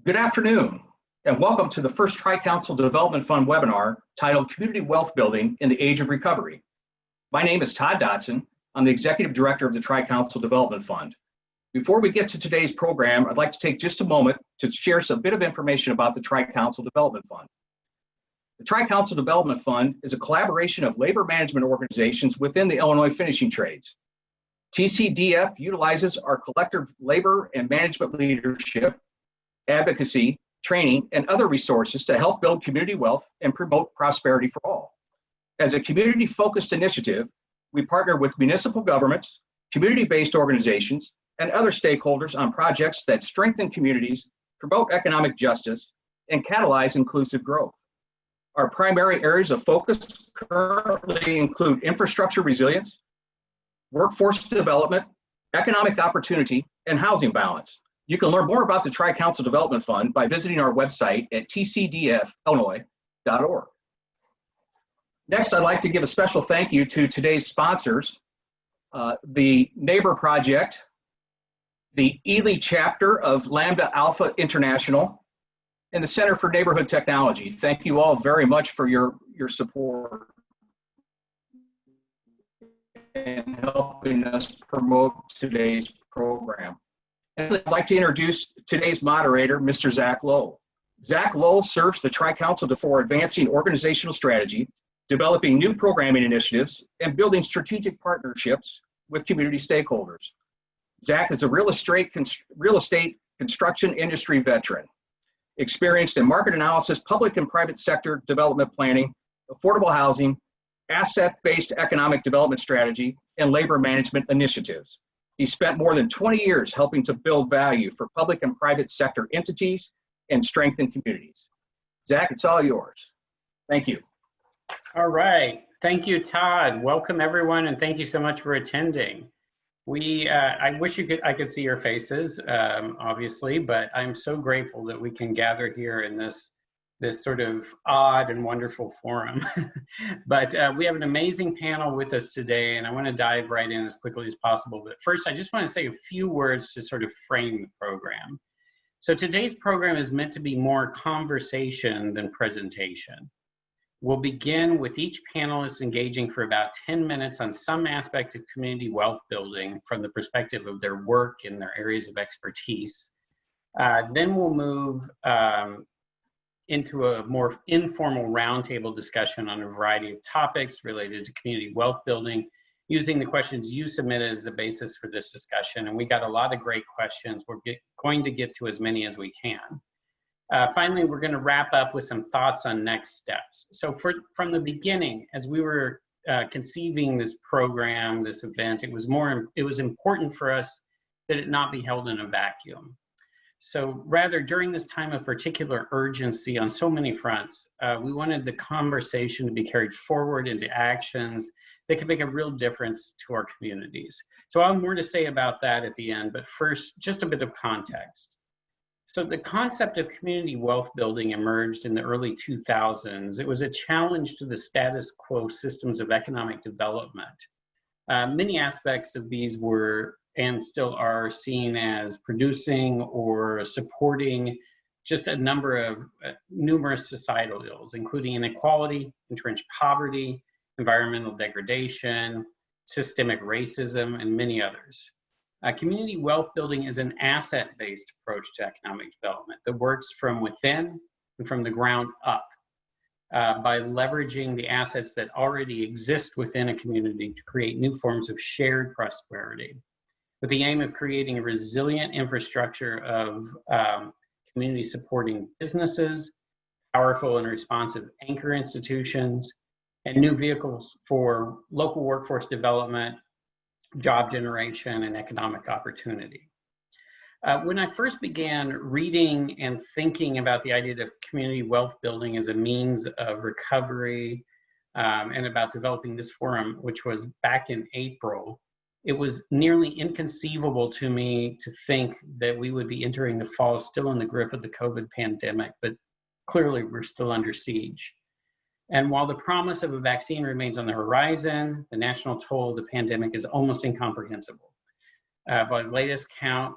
Good afternoon, and welcome to the first Tri-Council Development Fund webinar titled Community Wealth Building in the Age of Recovery. My name is Todd Dotson. I'm the Executive Director of the Tri-Council Development Fund. Before we get to today's program, I'd like to take just a moment to share some bit of information about the Tri-Council Development Fund. The Tri-Council Development Fund is a collaboration of labor management organizations within the Illinois finishing trades. TCDF utilizes our collective labor and management leadership, advocacy, training, and other resources to help build community wealth and promote prosperity for all. As a community-focused initiative, we partner with municipal governments, community-based organizations, and other stakeholders on projects that strengthen communities, promote economic justice, and catalyze inclusive growth. Our primary areas of focus currently include infrastructure resilience, workforce development, economic opportunity, and housing balance. You can learn more about the Tri-Council Development Fund by visiting our website at tcdfillinois.org. Next, I'd like to give a special thank you to today's sponsors, the Neighbor Project, the Ely chapter of Lambda Alpha International, and the Center for Neighborhood Technology. Thank you all very much for your support in helping us promote today's program. And I'd like to introduce today's moderator, Mr. Zach Lowe. Zach Lowe serves the Tri-Council for advancing organizational strategy, developing new programming initiatives, and building strategic partnerships with community stakeholders. Zach is a real estate construction industry veteran, experienced in market analysis, public and private sector development planning, affordable housing, asset-based economic development strategy, and labor management initiatives. He spent more than 20 years helping to build value for public and private sector entities and strengthen communities. Zach, it's all yours. Thank you. All right. Thank you, Todd. Welcome, everyone, and thank you so much for attending. I wish I could see your faces, obviously, but I'm so grateful that we can gather here in this sort of odd and wonderful forum. But we have an amazing panel with us today, and I want to dive right in as quickly as possible. But first, I just want to say a few words to sort of frame the program. So today's program is meant to be more conversation than presentation. We'll begin with each panelist engaging for about 10 minutes on some aspect of community wealth building from the perspective of their work and their areas of expertise. Then we'll move into a more informal roundtable discussion on a variety of topics related to community wealth building, using the questions you submitted as the basis for this discussion. And we got a lot of great questions. We're going to get to as many as we can. Finally, we're going to wrap up with some thoughts on next steps. So from the beginning, as we were conceiving this program, this event, it was important for us that it not be held in a vacuum. So rather, during this time of particular urgency on so many fronts, we wanted the conversation to be carried forward into actions that could make a real difference to our communities. So I'll have more to say about that at the end, but first, just a bit of context. So the concept of community wealth building emerged in the early 2000s. It was a challenge to the status quo systems of economic development. Many aspects of these were and still are seen as producing or supporting just a number of numerous societal ills, including inequality, entrenched poverty, environmental degradation, systemic racism, and many others. Community wealth building is an asset-based approach to economic development that works from within and from the ground up by leveraging the assets that already exist within a community to create new forms of shared prosperity, with the aim of creating a resilient infrastructure of community supporting businesses, powerful and responsive anchor institutions, and new vehicles for local workforce development, job generation, and economic opportunity. When I first began reading and thinking about the idea of community wealth building as a means of recovery and about developing this forum, which was back in April, it was nearly inconceivable to me to think that we would be entering the fall still in the grip of the COVID pandemic, but clearly we're still under siege. And while the promise of a vaccine remains on the horizon, the national toll of the pandemic is almost incomprehensible. By the latest count,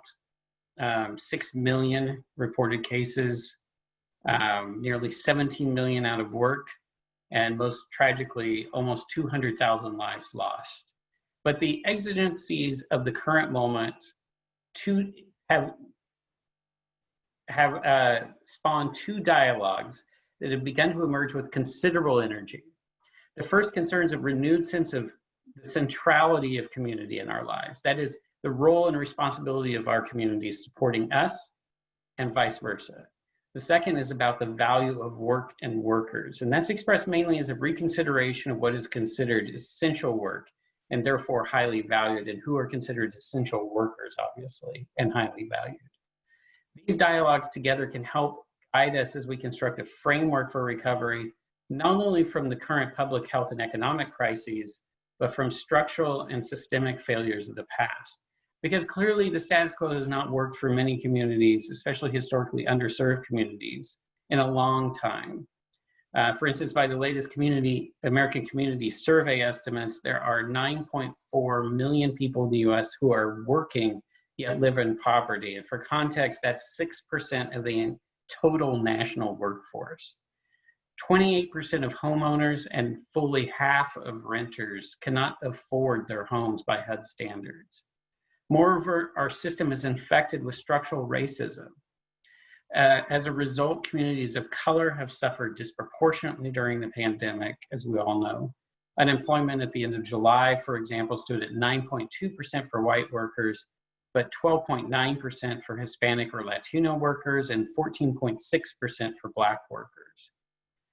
6 million reported cases, nearly 17 million out of work, and most tragically, almost 200,000 lives lost. But the exigencies of the current moment have spawned two dialogues that have begun to emerge with considerable energy. The first concerns a renewed sense of the centrality of community in our lives. That is, the role and responsibility of our communities supporting us and vice versa. The second is about the value of work and workers, and that's expressed mainly as a reconsideration of what is considered essential work and therefore highly valued, and who are considered essential workers, obviously, and highly valued. These dialogues together can help guide us as we construct a framework for recovery, not only from the current public health and economic crises, but from structural and systemic failures of the past. Because clearly the status quo has not worked for many communities, especially historically underserved communities, in a long time. For instance, by the latest American Community Survey estimates, there are 9.4 million people in the US who are working yet live in poverty. And for context, that's 6% of the total national workforce. 28% of homeowners and fully half of renters cannot afford their homes by HUD standards. Moreover, our system is infected with structural racism. As a result, communities of color have suffered disproportionately during the pandemic, as we all know. Unemployment at the end of July, for example, stood at 9.2% for white workers, but 12.9% for Hispanic or Latino workers and 14.6% for Black workers.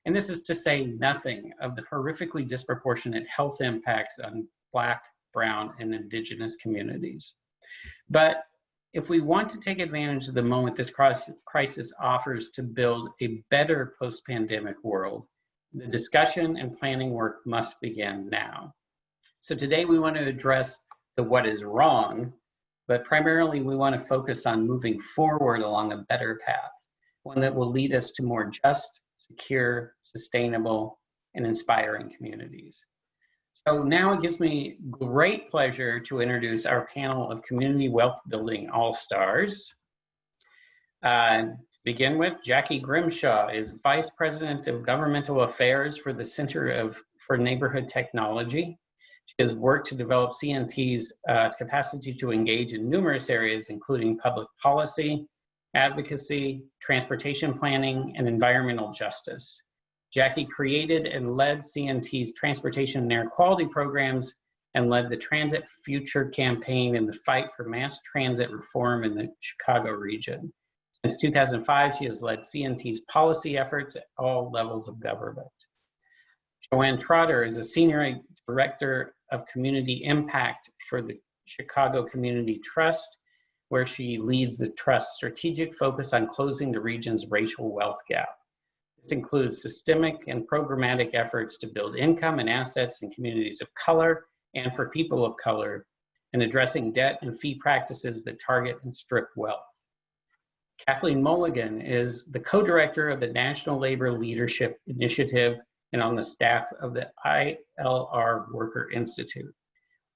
And this is to say nothing of the horrifically disproportionate health impacts on Black, Brown, and Indigenous communities. But if we want to take advantage of the moment this crisis offers to build a better post-pandemic world, the discussion and planning work must begin now. So today we want to address the what is wrong, but primarily we want to focus on moving forward along a better path, one that will lead us to more just, secure, sustainable, and inspiring communities. So now it gives me great pleasure to introduce our panel of Community Wealth Building All-Stars. To begin with, Jackie Grimshaw is Vice President of Governmental Affairs for the Center for Neighborhood Technology. She has worked to develop CNT's capacity to engage in numerous areas, including public policy, advocacy, transportation planning, and environmental justice. Jackie created and led CNT's transportation and air quality programs and led the Transit Future campaign in the fight for mass transit reform in the Chicago region. Since 2005, she has led CNT's policy efforts at all levels of government. Joanne Trotter is a Senior Director of Community Impact for the Chicago Community Trust, where she leads the Trust's strategic focus on closing the region's racial wealth gap. This includes systemic and programmatic efforts to build income and assets in communities of color and for people of color, and addressing debt and fee practices that target and strip wealth. Kathleen Mulligan is the co-director of the National Labor Leadership Initiative and on the staff of the ILR Worker Institute.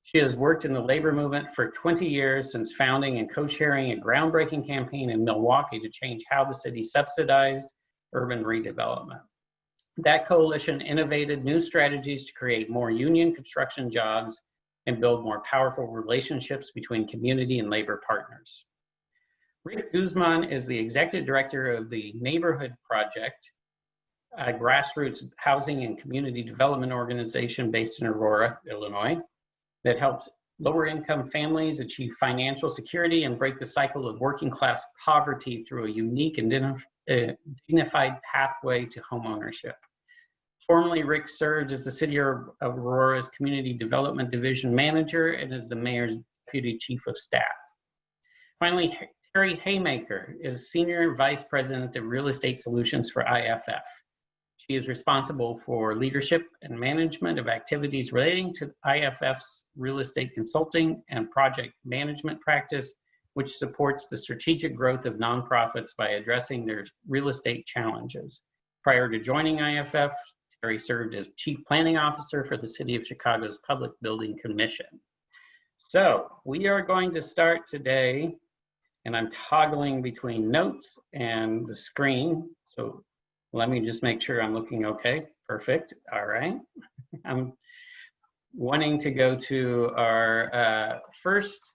She has worked in the labor movement for 20 years, since founding and co-chairing a groundbreaking campaign in Milwaukee to change how the city subsidized urban redevelopment. That coalition innovated new strategies to create more union construction jobs and build more powerful relationships between community and labor partners. Rick Guzman is the executive director of the Neighborhood Project, a grassroots housing and community development organization based in Aurora, Illinois, that helps lower income families achieve financial security and break the cycle of working class poverty through a unique and dignified pathway to homeownership. Formerly, Rick served as the City of Aurora's Community Development Division Manager and as the Mayor's Deputy Chief of Staff. Finally, Terry Haymaker is Senior Vice President of Real Estate Solutions for IFF. She is responsible for leadership and management of activities relating to IFF's real estate consulting and project management practice, which supports the strategic growth of nonprofits by addressing their real estate challenges. Prior to joining IFF, Terry served as Chief Planning Officer for the City of Chicago's Public Building Commission. So we are going to start today and I'm toggling between notes and the screen. So let me just make sure I'm looking okay. Perfect. All right. I'm wanting to go to our first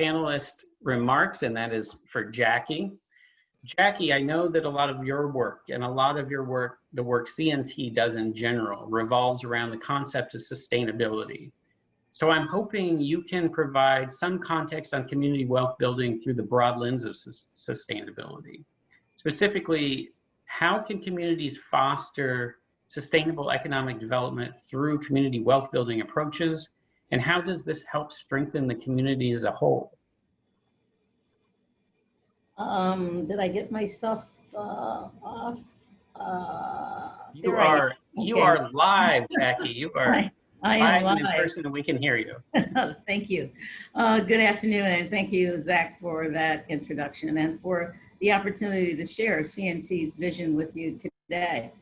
panelist remarks, and that is for Jackie. Jackie, I know that a lot of your work and a lot of your work, the work CNT does in general, revolves around the concept of sustainability. So I'm hoping you can provide some context on community wealth building through the broad lens of sustainability. Specifically, how can communities foster sustainable economic development through community wealth building approaches? And how does this help strengthen the community as a whole? Did I get myself off? You are live, Jackie. You are I live am and in live. person, and we can hear you. Thank you. Good afternoon, and thank you, Zach, for that introduction and for the opportunity to share CNT's vision with you today.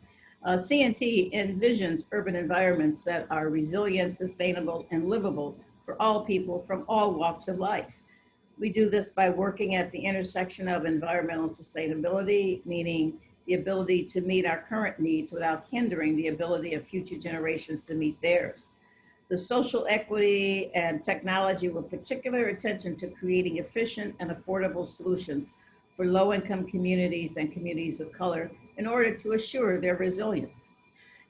CNT envisions urban environments that are resilient, sustainable, and livable for all people from all walks of life. We do this by working at the intersection of environmental sustainability, meaning the ability to meet our current needs without hindering the ability of future generations to meet theirs. The social equity and technology with particular attention to creating efficient and affordable solutions for low-income communities and communities of color in order to assure their resilience.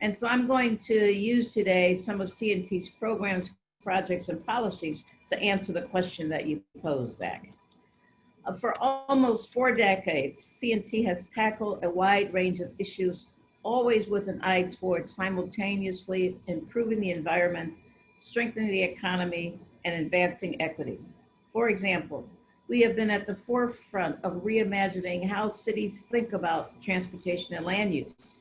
And so I'm going to use today some of CNT's programs, projects, and policies to answer the question that you posed, Zach. For almost 4 decades, CNT has tackled a wide range of issues, always with an eye towards simultaneously improving the environment, strengthening the economy, and advancing equity. For example, we have been at the forefront of reimagining how cities think about transportation and land use.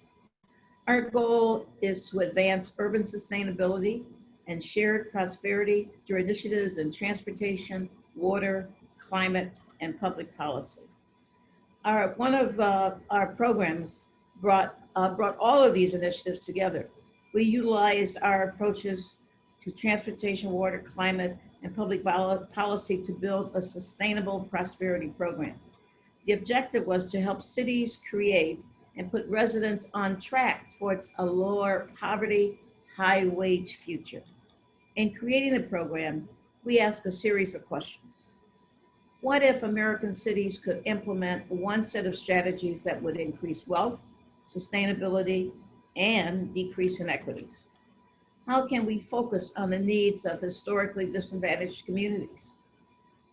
Our goal is to advance urban sustainability and shared prosperity through initiatives in transportation, water, climate, and public policy. One of our programs brought all of these initiatives together. We utilized our approaches to transportation, water, climate, and public policy to build a sustainable prosperity program. The objective was to help cities create and put residents on track towards a lower poverty, high wage future. In creating the program, we asked a series of questions. What if American cities could implement one set of strategies that would increase wealth, sustainability, and decrease inequities? How can we focus on the needs of historically disadvantaged communities?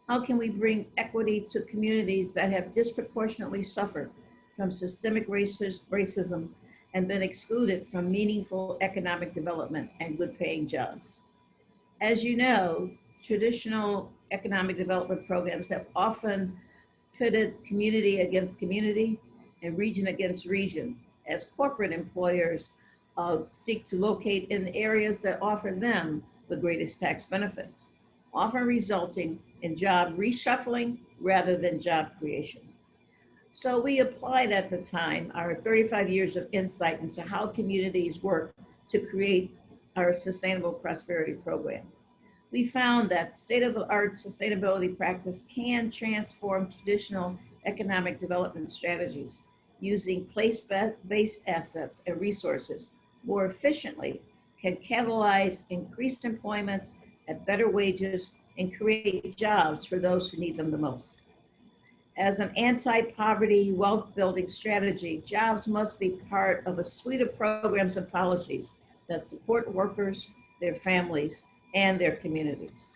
How can we bring equity to communities that have disproportionately suffered from systemic racism and been excluded from meaningful economic development and good-paying jobs? As you know, traditional economic development programs have often pitted community against community and region against region as corporate employers seek to locate in areas that offer them the greatest tax benefits, often resulting in job reshuffling rather than job creation. So we applied at the time our 35 years of insight into how communities work to create our sustainable prosperity program. We found that state-of-the-art sustainability practice can transform traditional economic development strategies using place-based assets and resources more efficiently, can catalyze increased employment at better wages and create jobs for those who need them the most. As an anti-poverty wealth building strategy, jobs must be part of a suite of programs and policies that support workers, their families, and their communities.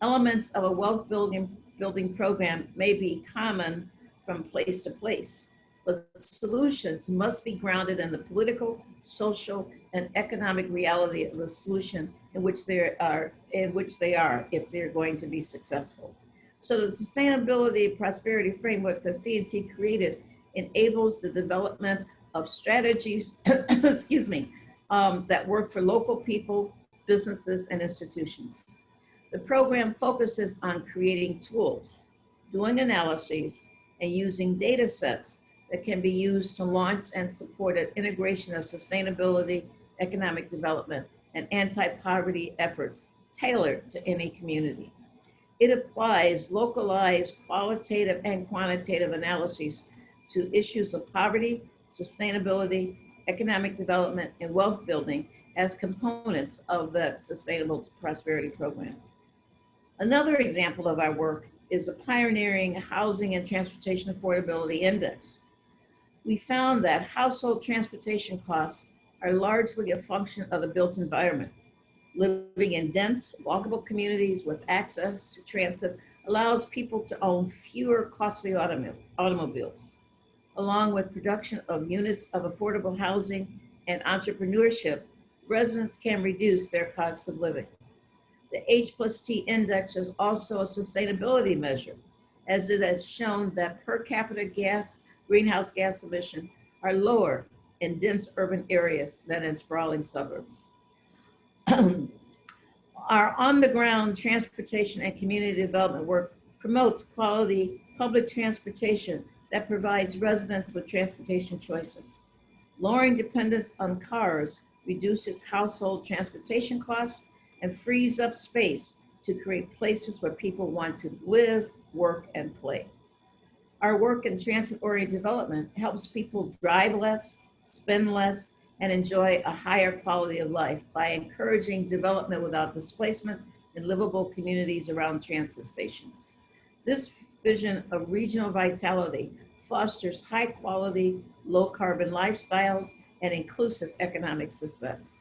Elements of a wealth building program may be common from place to place, but solutions must be grounded in the political, social, and economic reality of the solution in which they are if they're going to be successful. So the sustainability prosperity framework that CNT created enables the development of strategies, that work for local people, businesses, and institutions. The program focuses on creating tools, doing analyses, and using data sets that can be used to launch and support an integration of sustainability, economic development, and anti-poverty efforts tailored to any community. It applies localized qualitative and quantitative analyses to issues of poverty, sustainability, economic development, and wealth building as components of that Sustainable Prosperity Program. Another example of our work is the pioneering Housing and Transportation Affordability Index. We found that household transportation costs are largely a function of the built environment. Living in dense, walkable communities with access to transit allows people to own fewer costly automobiles. Along with production of units of affordable housing and entrepreneurship, residents can reduce their costs of living. The H+T index is also a sustainability measure, as it has shown that per capita greenhouse gas emissions are lower in dense urban areas than in sprawling suburbs. Our on-the-ground transportation and community development work promotes quality public transportation that provides residents with transportation choices. Lowering dependence on cars reduces household transportation costs and frees up space to create places where people want to live, work, and play. Our work in transit-oriented development helps people drive less, spend less, and enjoy a higher quality of life by encouraging development without displacement in livable communities around transit stations. This vision of regional vitality fosters high quality, low carbon lifestyles and inclusive economic success.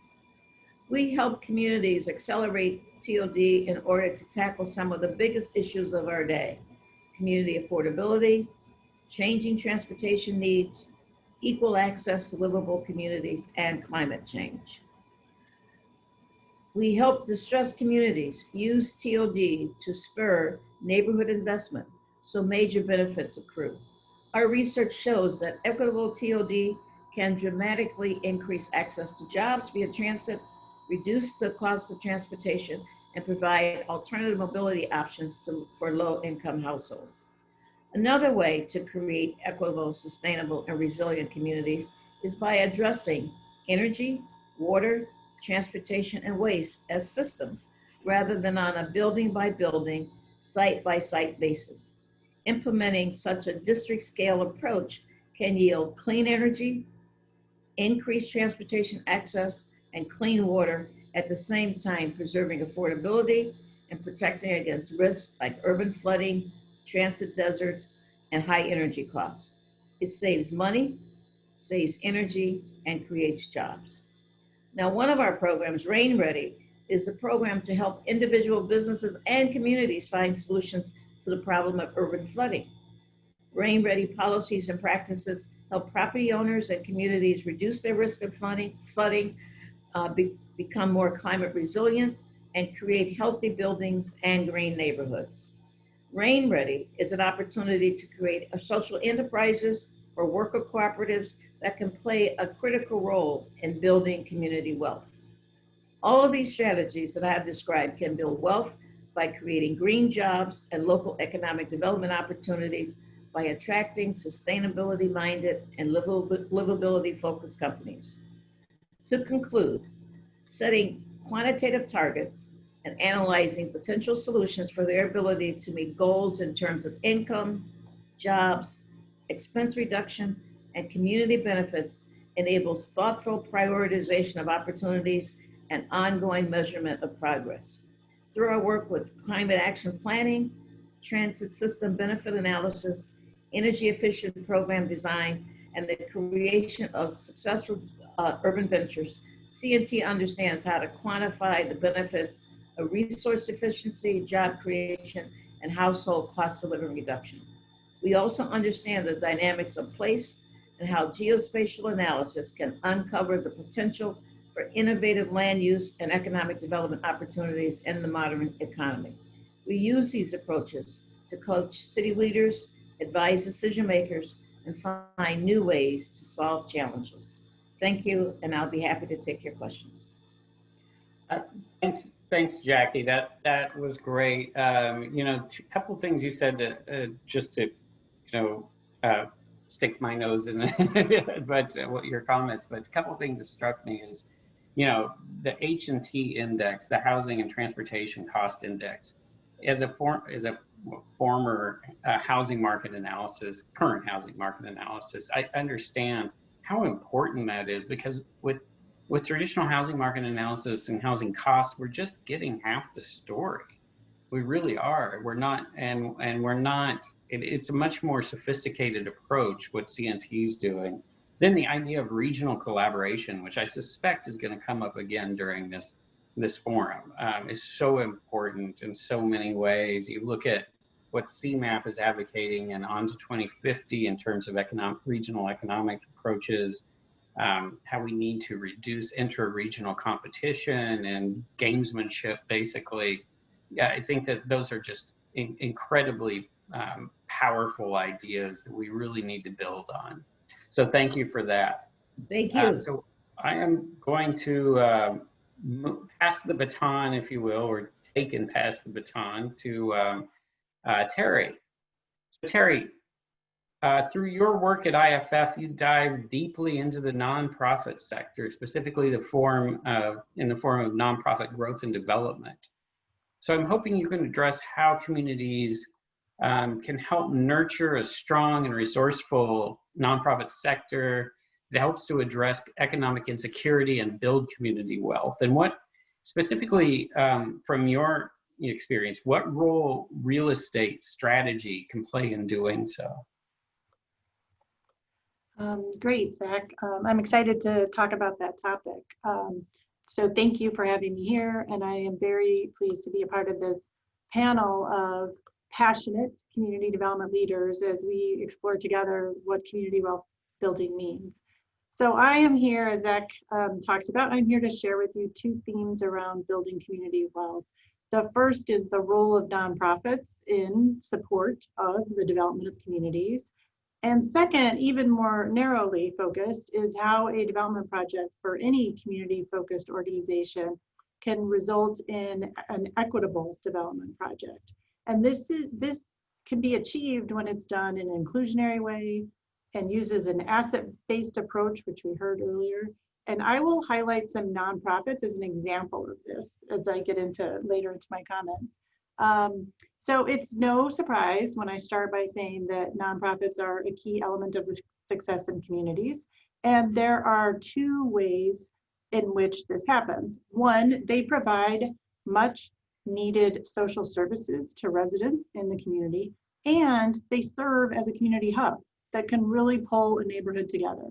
We help communities accelerate TOD in order to tackle some of the biggest issues of our day: community affordability, changing transportation needs, equal access to livable communities, and climate change. We help distressed communities use TOD to spur neighborhood investment so major benefits accrue. Our research shows that equitable TOD can dramatically increase access to jobs via transit, reduce the cost of transportation, and provide alternative mobility options for low-income households. Another way to create equitable, sustainable, and resilient communities is by addressing energy, water, transportation, and waste as systems rather than on a building-by-building, site-by-site basis. Implementing such a district-scale approach can yield clean energy, increased transportation access, and clean water, at the same time preserving affordability and protecting against risks like urban flooding, transit deserts, and high energy costs. It saves money, saves energy, and creates jobs. Now, one of our programs, Rain Ready, is the program to help individual businesses and communities find solutions to the problem of urban flooding. Rain Ready policies and practices help property owners and communities reduce their risk of flooding, become more climate resilient, and create healthy buildings and green neighborhoods. Rain Ready is an opportunity to create social enterprises or worker cooperatives that can play a critical role in building community wealth. All of these strategies that I have described can build wealth by creating green jobs and local economic development opportunities by attracting sustainability-minded and livability-focused companies. To conclude, setting quantitative targets and analyzing potential solutions for their ability to meet goals in terms of income, jobs, expense reduction, and community benefits enables thoughtful prioritization of opportunities and ongoing measurement of progress. Through our work with climate action planning, transit system benefit analysis, energy efficient program design, and the creation of successful urban ventures, CNT understands how to quantify the benefits of resource efficiency, job creation, and household cost of living reduction. We also understand the dynamics of place and how geospatial analysis can uncover the potential for innovative land use and economic development opportunities in the modern economy. We use these approaches to coach city leaders, advise decision makers, and find new ways to solve challenges. Thank you, and I'll be happy to take your questions. Thanks, Jackie. That was great. You know, a couple of things you said just to, stick my nose in, but what your comments. But a couple of things that struck me is, the H&T index, the Housing and Transportation Cost Index. as a former housing market analysis, current housing market analysis, I understand how important that is, because with traditional housing market analysis and housing costs, we're just getting half the story. We really are. We're not, and we're not. It's a much more sophisticated approach what CNT is doing than the idea of regional collaboration, which I suspect is going to come up again during this forum. Is so important in so many ways. You look at what CMAP is advocating and on to 2050 in terms of regional economic approaches, how we need to reduce intra-regional competition and gamesmanship, basically. Yeah, I think that those are just incredibly powerful ideas that we really need to build on. So thank you for that. Thank you. So I am going to pass the baton, if you will, or take and pass the baton to Terry. So Terry, through your work at IFF, you dive deeply into the nonprofit sector, specifically in the form of nonprofit growth and development. So I'm hoping you can address how communities can help nurture a strong and resourceful nonprofit sector that helps to address economic insecurity and build community wealth. And what specifically from your experience, what role real estate strategy can play in doing so? Great, Zach. I'm excited to talk about that topic. So thank you for having me here, and I am very pleased to be a part of this panel of passionate community development leaders as we explore together what community wealth building means. So I am here, as Zach talked about, I'm here to share with you two themes around building community wealth. The first is the role of nonprofits in support of the development of communities. And second, even more narrowly focused, is how a development project for any community-focused organization can result in an equitable development project. And this can be achieved when it's done in an inclusionary way and uses an asset-based approach, which we heard earlier. And I will highlight some nonprofits as an example of this as I get into later into my comments. So it's no surprise when I start by saying that nonprofits are a key element of success in communities. And there are two ways in which this happens. One, they provide much needed social services to residents in the community, and they serve as a community hub that can really pull a neighborhood together.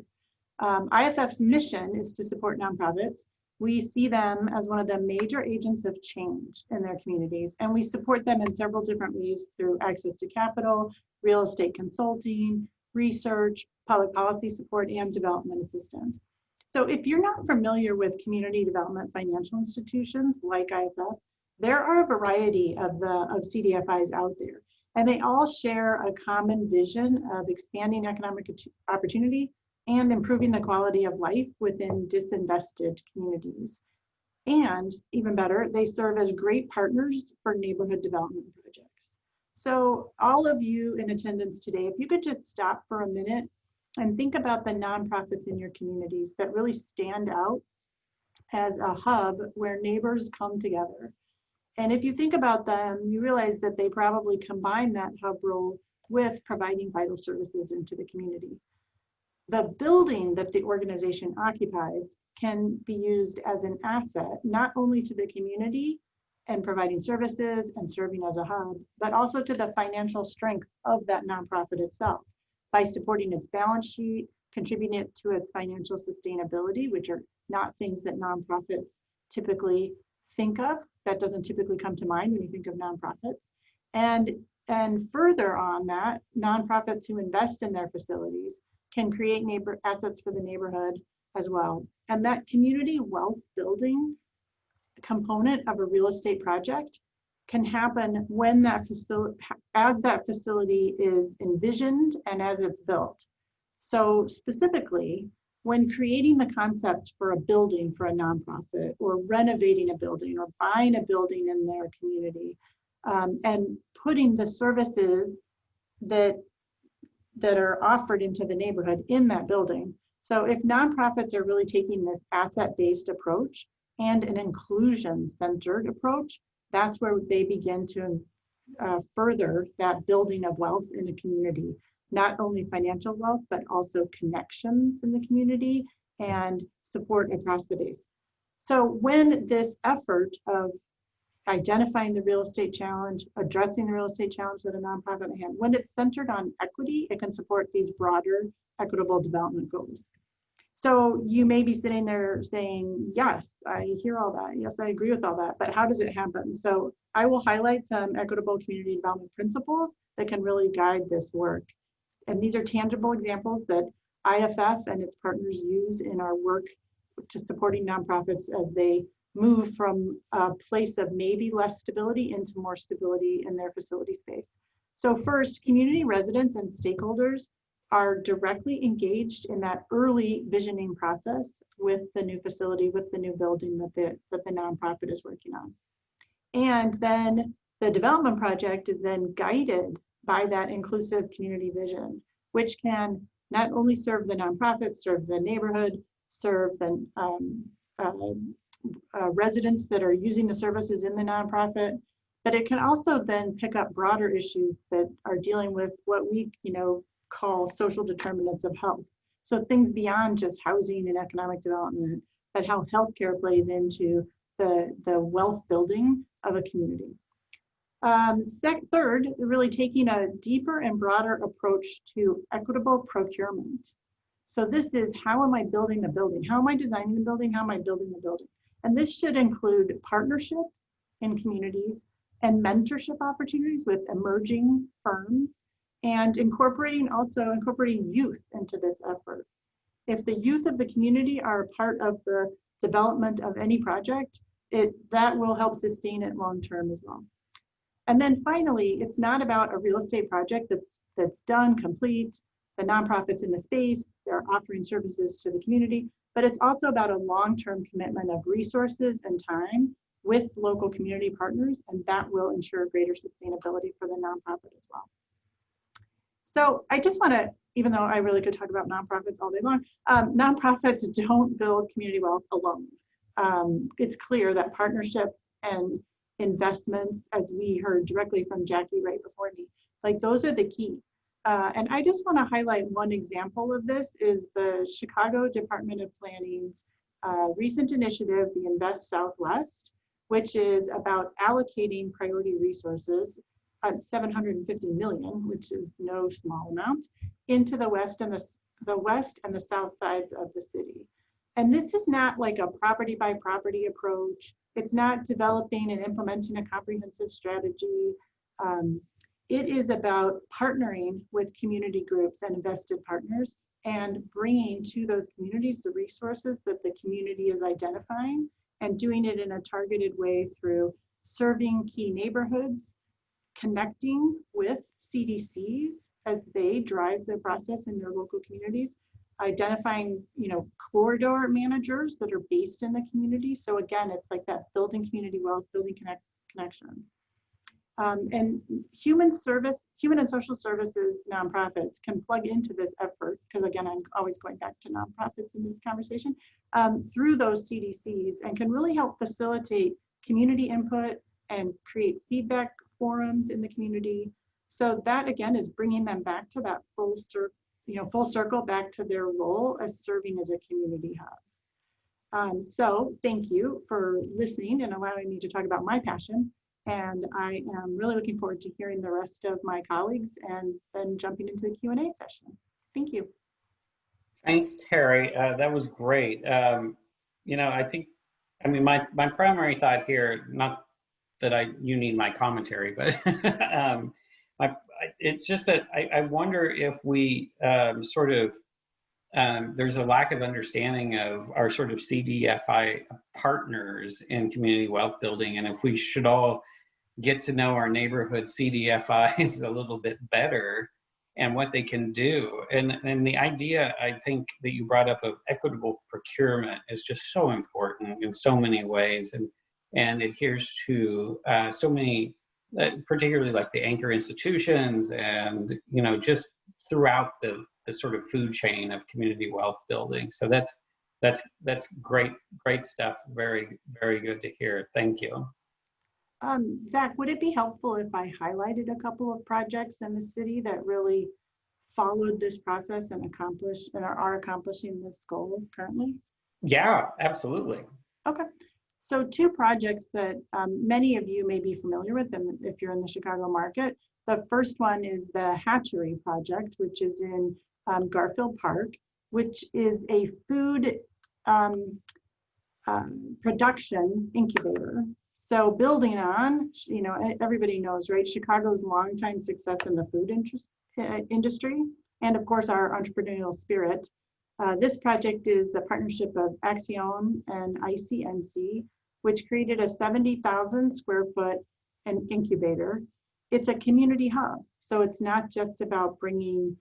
IFF's mission is to support nonprofits. We see them as one of the major agents of change in their communities, and we support them in several different ways through access to capital, real estate consulting, research, public policy support, and development assistance. So if you're not familiar with community development financial institutions like IFF, there are a variety of CDFIs out there, and they all share a common vision of expanding economic opportunity and improving the quality of life within disinvested communities. And even better, they serve as great partners for neighborhood development projects. So all of you in attendance today, if you could just stop for a minute and think about the nonprofits in your communities that really stand out as a hub where neighbors come together. And if you think about them, you realize that they probably combine that hub role with providing vital services into the community. The building that the organization occupies can be used as an asset, not only to the community and providing services and serving as a hub, but also to the financial strength of that nonprofit itself by supporting its balance sheet, contributing to its financial sustainability, which are not things that nonprofits typically think of. That doesn't typically come to mind when you think of nonprofits. And further on that, nonprofits who invest in their facilities can create assets for the neighborhood as well. And that community wealth building component of a real estate project can happen when as that facility is envisioned and as it's built. So specifically, when creating the concept for a building for a nonprofit, or renovating a building, or buying a building in their community, and putting the services that are offered into the neighborhood in that building. So if nonprofits are really taking this asset-based approach and an inclusion-centered approach, that's where they begin to further that building of wealth in a community, not only financial wealth, but also connections in the community and support across the base. So when this effort of identifying the real estate challenge, addressing the real estate challenge that a nonprofit may have, when it's centered on equity, it can support these broader equitable development goals. So you may be sitting there saying, yes, I hear all that. Yes, I agree with all that, but how does it happen? So I will highlight some equitable community development principles that can really guide this work. And these are tangible examples that IFF and its partners use in our work to supporting nonprofits as they move from a place of maybe less stability into more stability in their facility space. So first, community residents and stakeholders are directly engaged in that early visioning process with the new facility, with the new building that the nonprofit is working on. And then the development project is then guided by that inclusive community vision, which can not only serve the nonprofit, serve the neighborhood, serve the residents that are using the services in the nonprofit, but it can also then pick up broader issues that are dealing with what we call social determinants of health. So things beyond just housing and economic development, but how healthcare plays into the wealth building of a community. Third, really taking a deeper and broader approach to equitable procurement. So this is, how am I building the building? How am I designing the building? How am I building the building? And this should include partnerships in communities and mentorship opportunities with emerging firms, and incorporating youth into this effort. If the youth of the community are a part of the development of any project, that will help sustain it long term as well. And then finally, it's not about a real estate project that's done, complete, the nonprofits in the space, they're offering services to the community, but it's also about a long-term commitment of resources and time with local community partners, and that will ensure greater sustainability for the nonprofit as well. So I just want to, even though I really could talk about nonprofits all day long, nonprofits don't build community wealth alone. It's clear that partnerships and investments, as we heard directly from Jackie right before me, like those are the key. And I just want to highlight one example of this is the Chicago Department of Planning's recent initiative, the Invest Southwest, which is about allocating priority resources at $750 million, which is no small amount, into the west and the south sides of the city. And this is not like a property by property approach. It's not developing and implementing a comprehensive strategy. It is about partnering with community groups and invested partners and bringing to those communities the resources that the community is identifying, and doing it in a targeted way through serving key neighborhoods, connecting with CDCs as they drive the process in their local communities, identifying corridor managers that are based in the community. So again, it's like that building community wealth, building connections. And human and social services nonprofits can plug into this effort, because again, I'm always going back to nonprofits in this conversation, through those CDCs, and can really help facilitate community input and create feedback forums in the community. So that again is bringing them back to that full circle back to their role as serving as a community hub. So thank you for listening and allowing me to talk about my passion. And I am really looking forward to hearing the rest of my colleagues and then jumping into the Q&A session. Thank you. Thanks, Terry. That was great. I mean, my primary thought here, not that you need my commentary, but it's just that I wonder if we there's a lack of understanding of our sort of CDFI partners in community wealth building, and if we should all get to know our neighborhood CDFIs a little bit better and what they can do. And the idea, I think, that you brought up of equitable procurement is just so important in so many ways, and adheres to so many, particularly like the anchor institutions and, just throughout the sort of food chain of community wealth building. So that's great stuff. Very, very good to hear. Thank you. Zach, would it be helpful if I highlighted a couple of projects in the city that really followed this process and accomplished and are accomplishing this goal currently? Yeah, absolutely. Okay. So two projects that many of you may be familiar with them if you're in the Chicago market. The first one is the Hatchery Project, which is in Garfield Park, which is a food production incubator. So building on, you know, everybody knows, right? Chicago's longtime success in the food industry, and of course our entrepreneurial spirit. This project is a partnership of Axion and ICNC, which created a 70,000 square foot incubator. It's a community hub. So it's not just about bringing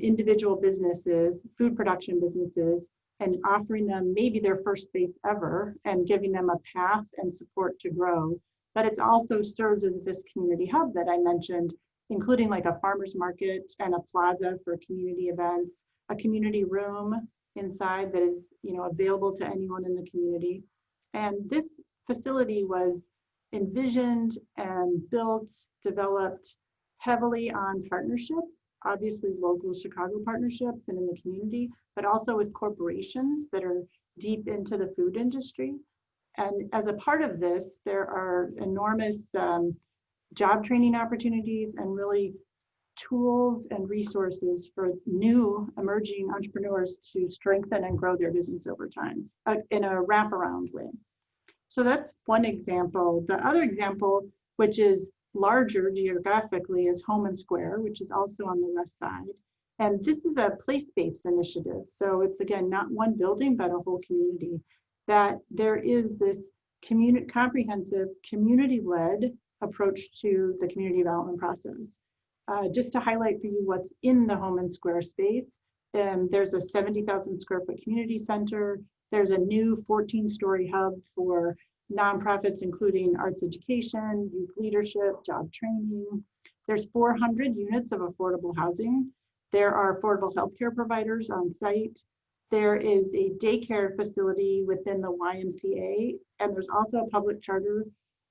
individual businesses, food production businesses, and offering them maybe their first space ever and giving them a path and support to grow. But it also serves as this community hub that I mentioned, including like a farmer's market and a plaza for community events, a community room inside that is, you know, available to anyone in the community. And this facility was envisioned and built, developed heavily on partnerships, obviously local Chicago partnerships and in the community, but also with corporations that are deep into the food industry. And as a part of this, there are enormous job training opportunities and really tools and resources for new emerging entrepreneurs to strengthen and grow their business over time in a wraparound way. So that's one example. The other example, which is larger geographically, is Home and Square, which is also on the west side. And this is a place-based initiative. So it's, again, not one building, but a whole community. That there is this comprehensive community-led approach to the community development process. Just to highlight for you what's in the Home and Square space, there's a 70,000 square foot community center. There's a new 14-story hub for nonprofits, including arts education, youth leadership, job training. There's 400 units of affordable housing. There are affordable healthcare providers on site. There is a daycare facility within the YMCA, and there's also a public charter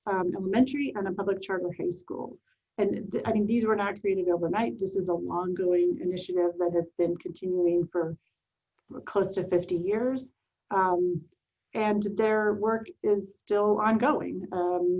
elementary and a public charter high school. And I mean, these were not created overnight. This is a long-going initiative that has been continuing for close to 50 years. And their work is still ongoing,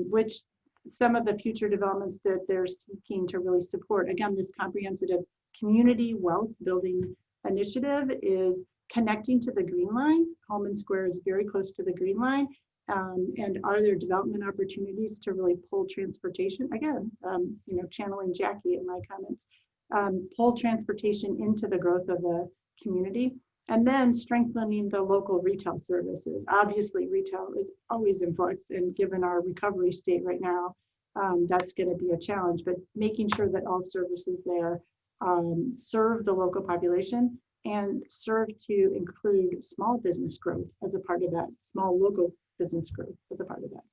which some of the future developments that they're seeking to really support. Again, this comprehensive community wealth building initiative is connecting to the Green Line. Home and Square is very close to the Green Line. And are there development opportunities to really pull transportation? Again, you know, channeling Jackie in my comments, pull transportation into the growth of the community. And then strengthening the local retail services. Obviously, retail is always in flux, and given our recovery state right now, that's going to be a challenge. But making sure that all services there serve the local population and serve to include small business growth as a part of that, small local business growth as a part of that.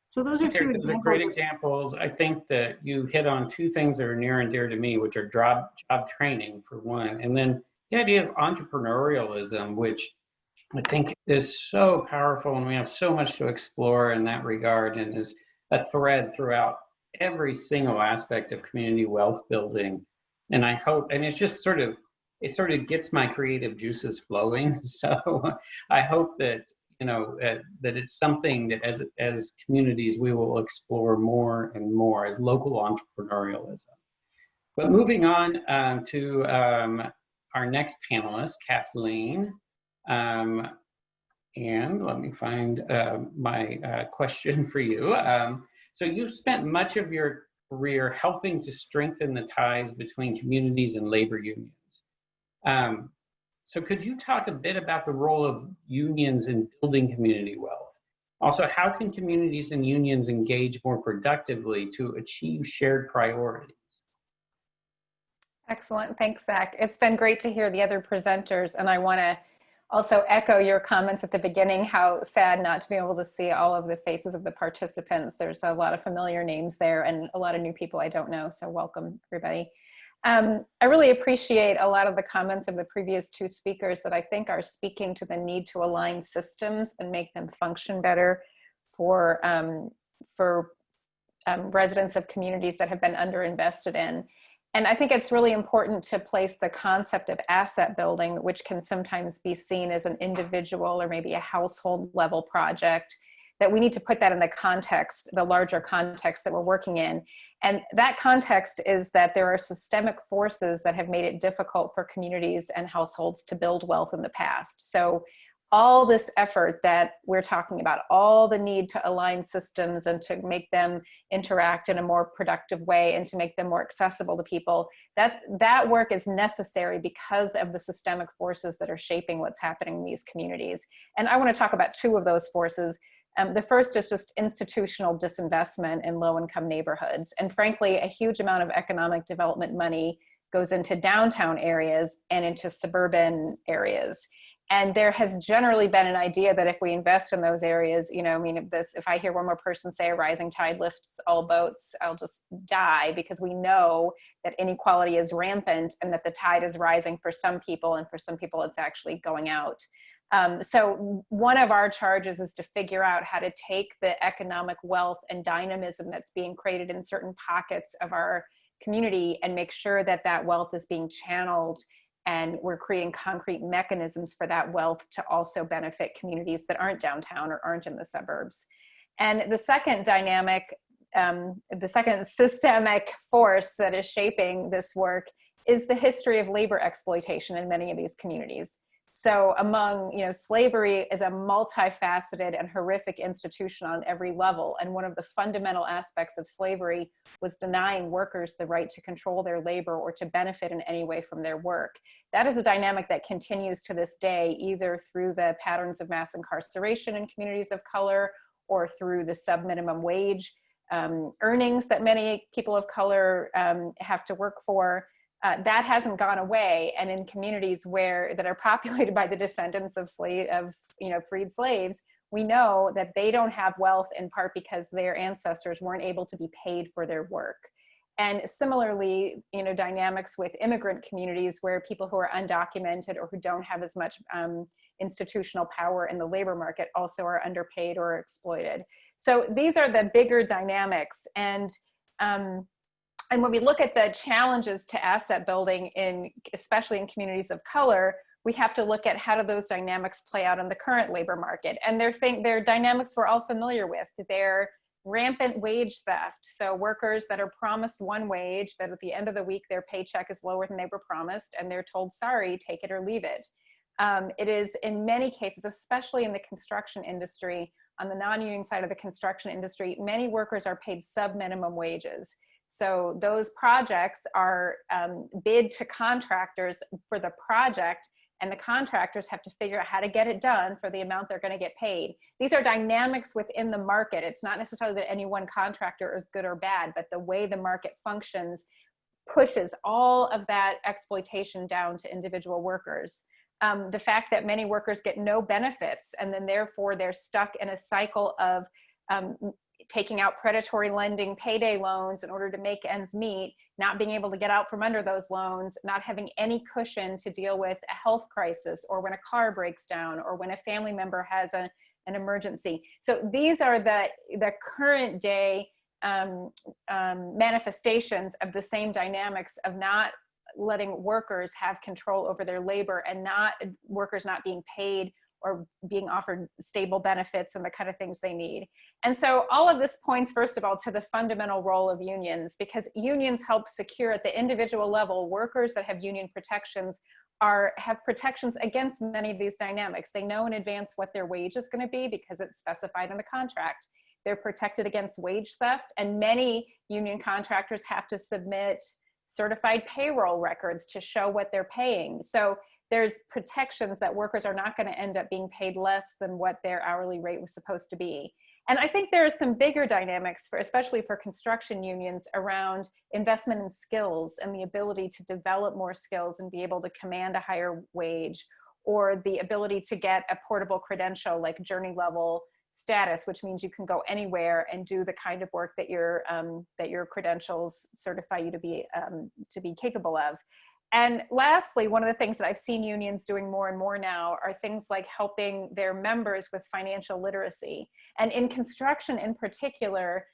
So those are two examples. Those are great examples. I think that you hit on two things that are near and dear to me, which are job training for one, and then the idea of entrepreneurialism, which I think is so powerful, and we have so much to explore in that regard, and is a thread throughout every single aspect of community wealth building. And I hope, and it's just sort of, it sort of gets my creative juices flowing. So I hope that, you know, that it's something that as communities, we will explore more and more as local entrepreneurialism. But moving on to our next panelist, Kathleen. And let me find my question for you. So you've spent much of your career helping to strengthen the ties between communities and labor unions. So could you talk a bit about the role of unions in building community wealth? Also, how can communities and unions engage more productively to achieve shared priorities? Excellent, thanks, Zach. It's been great to hear the other presenters, and I want to also echo your comments at the beginning, how sad not to be able to see all of the faces of the participants. There's a lot of familiar names there and a lot of new people I don't know, so welcome everybody. I really appreciate a lot of the comments of the previous two speakers that I think are speaking to the need to align systems and make them function better for residents of communities that have been underinvested in. And I think it's really important to place the concept of asset building, which can sometimes be seen as an individual or maybe a household level project, that we need to put that in the context, the larger context that we're working in. And that context is that there are systemic forces that have made it difficult for communities and households to build wealth in the past. So all this effort that we're talking about, all the need to align systems and to make them interact in a more productive way and to make them more accessible to people, that work is necessary because of the systemic forces that are shaping what's happening in these communities. And I want to talk about two of those forces. The first is just institutional disinvestment in low-income neighborhoods. And frankly, a huge amount of economic development money goes into downtown areas and into suburban areas. And there has generally been an idea that if we invest in those areas, you know, I mean, if I hear one more person say a rising tide lifts all boats, I'll just die, because we know that inequality is rampant and that the tide is rising for some people, and for some people it's actually going out. So one of our charges is to figure out how to take the economic wealth and dynamism that's being created in certain pockets of our community and make sure that that wealth is being channeled, and we're creating concrete mechanisms for that wealth to also benefit communities that aren't downtown or aren't in the suburbs. And the second dynamic, the second systemic force that is shaping this work is the history of labor exploitation in many of these communities. So slavery is a multifaceted and horrific institution on every level. And one of the fundamental aspects of slavery was denying workers the right to control their labor or to benefit in any way from their work. That is a dynamic that continues to this day, either through the patterns of mass incarceration in communities of color or through the sub-minimum wage earnings that many people of color have to work for. That hasn't gone away, and in communities that are populated by the descendants of freed slaves, we know that they don't have wealth in part because their ancestors weren't able to be paid for their work. And similarly, dynamics with immigrant communities where people who are undocumented or who don't have as much institutional power in the labor market also are underpaid or exploited. So these are the bigger dynamics. And when we look at the challenges to asset building, especially in communities of color, we have to look at how do those dynamics play out in the current labor market. And they're dynamics we're all familiar with. They're rampant wage theft. So workers that are promised one wage, but at the end of the week, their paycheck is lower than they were promised, and they're told, sorry, take it or leave it. It is in many cases, especially in the construction industry, on the non-union side of the construction industry, many workers are paid sub-minimum wages. So those projects are bid to contractors for the project, and the contractors have to figure out how to get it done for the amount they're going to get paid. These are dynamics within the market. It's not necessarily that any one contractor is good or bad, but the way the market functions pushes all of that exploitation down to individual workers. The fact that many workers get no benefits, and then therefore they're stuck in a cycle of taking out predatory lending, payday loans in order to make ends meet, not being able to get out from under those loans, not having any cushion to deal with a health crisis or when a car breaks down or when a family member has an emergency. So these are the current day manifestations of the same dynamics of not letting workers have control over their labor, and workers not being paid or being offered stable benefits and the kind of things they need. And so all of this points, first of all, to the fundamental role of unions, because unions help secure at the individual level, workers that have union protections have protections against many of these dynamics. They know in advance what their wage is going to be because it's specified in the contract. They're protected against wage theft, and many union contractors have to submit certified payroll records to show what they're paying. So there's protections that workers are not going to end up being paid less than what their hourly rate was supposed to be. And I think there are some bigger dynamics, especially for construction unions, around investment in skills and the ability to develop more skills and be able to command a higher wage, or the ability to get a portable credential like journey level status, which means you can go anywhere and do the kind of work that your credentials certify you to be capable of. And lastly, one of the things that I've seen unions doing more and more now are things like helping their members with financial literacy. And in construction in particular,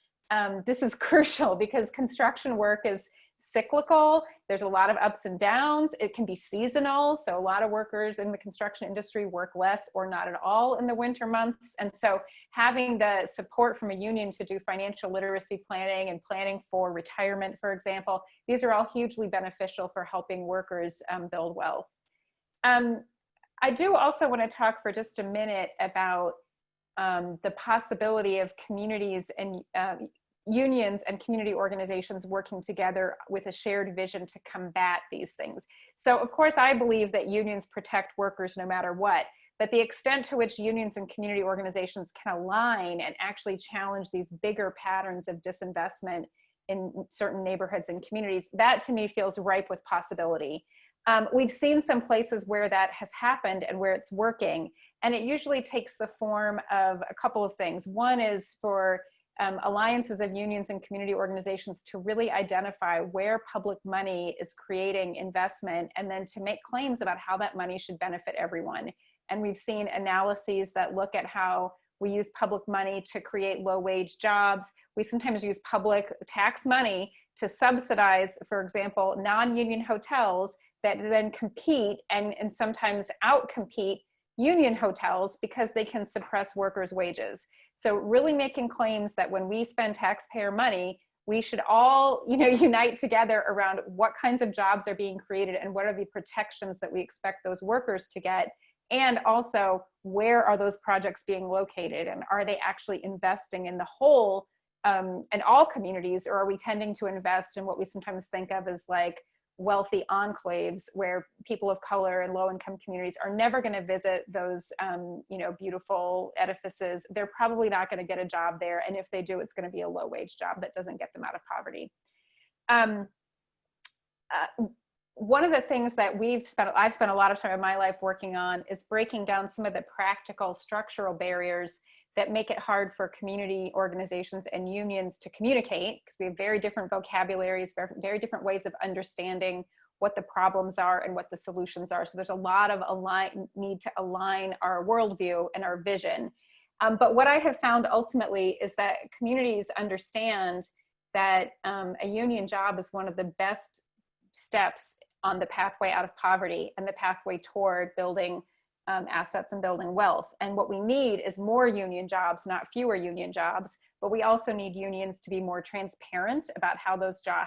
this is crucial because construction work is cyclical. There's a lot of ups and downs. It can be seasonal. So a lot of workers in the construction industry work less or not at all in the winter months. And so having the support from a union to do financial literacy planning and planning for retirement, for example, these are all hugely beneficial for helping workers build wealth. I do also want to talk for just a minute about the possibility of communities and unions and community organizations working together with a shared vision to combat these things. So of course, I believe that unions protect workers no matter what, but the extent to which unions and community organizations can align and actually challenge these bigger patterns of disinvestment in certain neighborhoods and communities, that to me feels ripe with possibility. We've seen some places where that has happened and where it's working, and it usually takes the form of a couple of things. One is for alliances of unions and community organizations to really identify where public money is creating investment and then to make claims about how that money should benefit everyone. And we've seen analyses that look at how we use public money to create low-wage jobs. We sometimes use public tax money to subsidize, for example, non-union hotels that then compete and sometimes outcompete union hotels because they can suppress workers' wages. So really making claims that when we spend taxpayer money, we should all, unite together around what kinds of jobs are being created and what are the protections that we expect those workers to get. And also, where are those projects being located and are they actually investing in the whole and all communities, or are we tending to invest in what we sometimes think of as like wealthy enclaves where people of color and low-income communities are never going to visit those beautiful edifices. They're probably not going to get a job there, and if they do, it's going to be a low-wage job that doesn't get them out of poverty. One of the things that I've spent a lot of time in my life working on is breaking down some of the practical structural barriers that make it hard for community organizations and unions to communicate, because we have very different vocabularies, very different ways of understanding what the problems are and what the solutions are. So there's a lot of need to align our worldview and our vision. But what I have found ultimately is that communities understand that a union job is one of the best steps on the pathway out of poverty and the pathway toward building assets and building wealth. And what we need is more union jobs, not fewer union jobs, but we also need unions to be more transparent about how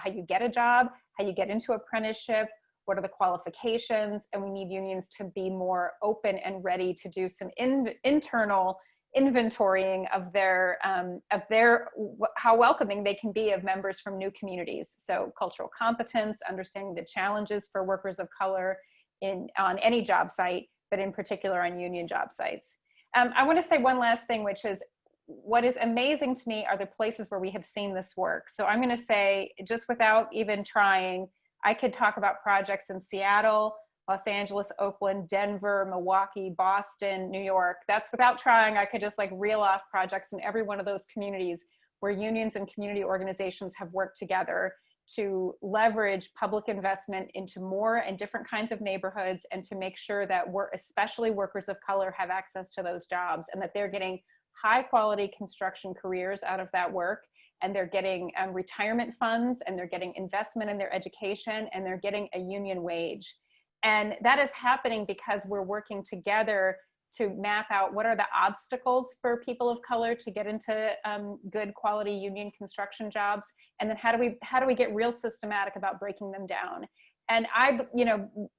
you get a job, how you get into apprenticeship, what are the qualifications, and we need unions to be more open and ready to do some internal inventorying of how welcoming they can be of members from new communities. So cultural competence, understanding the challenges for workers of color on any job site, but in particular on union job sites. I want to say one last thing, which is what is amazing to me are the places where we have seen this work. So I'm going to say, just without even trying, I could talk about projects in Seattle, Los Angeles, Oakland, Denver, Milwaukee, Boston, New York. That's without trying. I could just like reel off projects in every one of those communities where unions and community organizations have worked together to leverage public investment into more and different kinds of neighborhoods and to make sure that especially workers of color have access to those jobs and that they're getting high quality construction careers out of that work, and they're getting retirement funds, and they're getting investment in their education, and they're getting a union wage. And that is happening because we're working together to map out what are the obstacles for people of color to get into good quality union construction jobs, and then how do we get real systematic about breaking them down. And I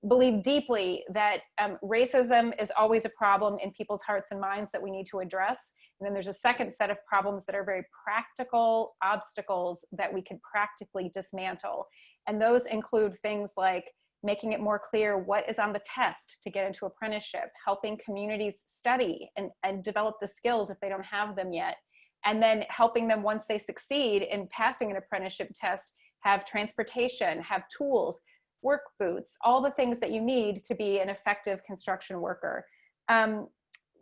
believe deeply that racism is always a problem in people's hearts and minds that we need to address. And then there's a second set of problems that are very practical obstacles that we can practically dismantle. And those include things like making it more clear what is on the test to get into apprenticeship, helping communities study and develop the skills if they don't have them yet, and then helping them once they succeed in passing an apprenticeship test, have transportation, have tools, work boots, all the things that you need to be an effective construction worker.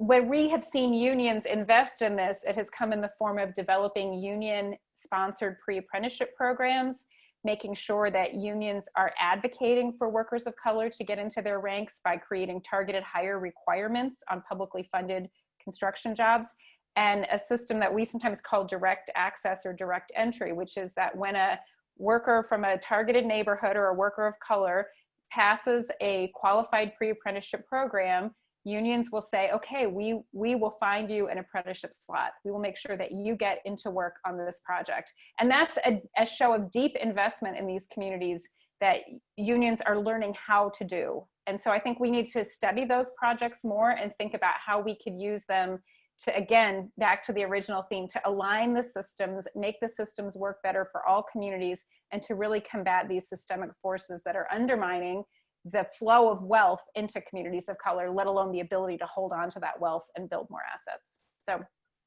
When we have seen unions invest in this, it has come in the form of developing union-sponsored pre-apprenticeship programs. making sure that unions are advocating for workers of color to get into their ranks by creating targeted hire requirements on publicly funded construction jobs, and a system that we sometimes call direct access or direct entry, which is that when a worker from a targeted neighborhood or a worker of color passes a qualified pre-apprenticeship program, unions will say, okay, we will find you an apprenticeship slot. We will make sure that you get into work on this project. And that's a show of deep investment in these communities that unions are learning how to do. And so I think we need to study those projects more and think about how we could use them to, again, back to the original theme, to align the systems, make the systems work better for all communities, and to really combat these systemic forces that are undermining the flow of wealth into communities of color, let alone the ability to hold on to that wealth and build more assets. So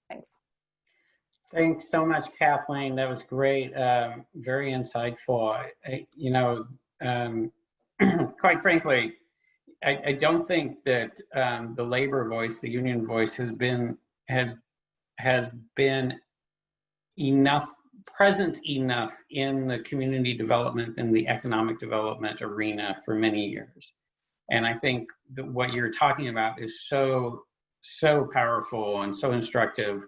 thanks. Thanks so much, Kathleen. That was great. Very insightful. Quite frankly, I don't think that the labor voice, the union voice, has been present enough in the community development and the economic development arena for many years. And I think that what you're talking about is so powerful and so instructive.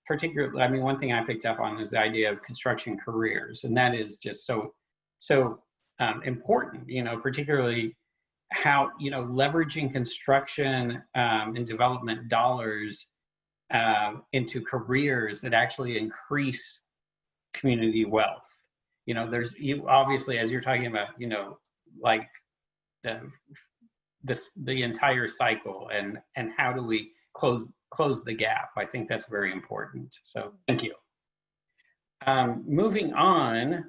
Particularly, I mean, one thing I picked up on is the idea of construction careers, and that is just so important. Particularly how leveraging construction and development dollars into careers that actually increase community wealth. There's obviously, as you're talking about, like the entire cycle, and how do we close the gap. I think that's very important. So thank you. Moving on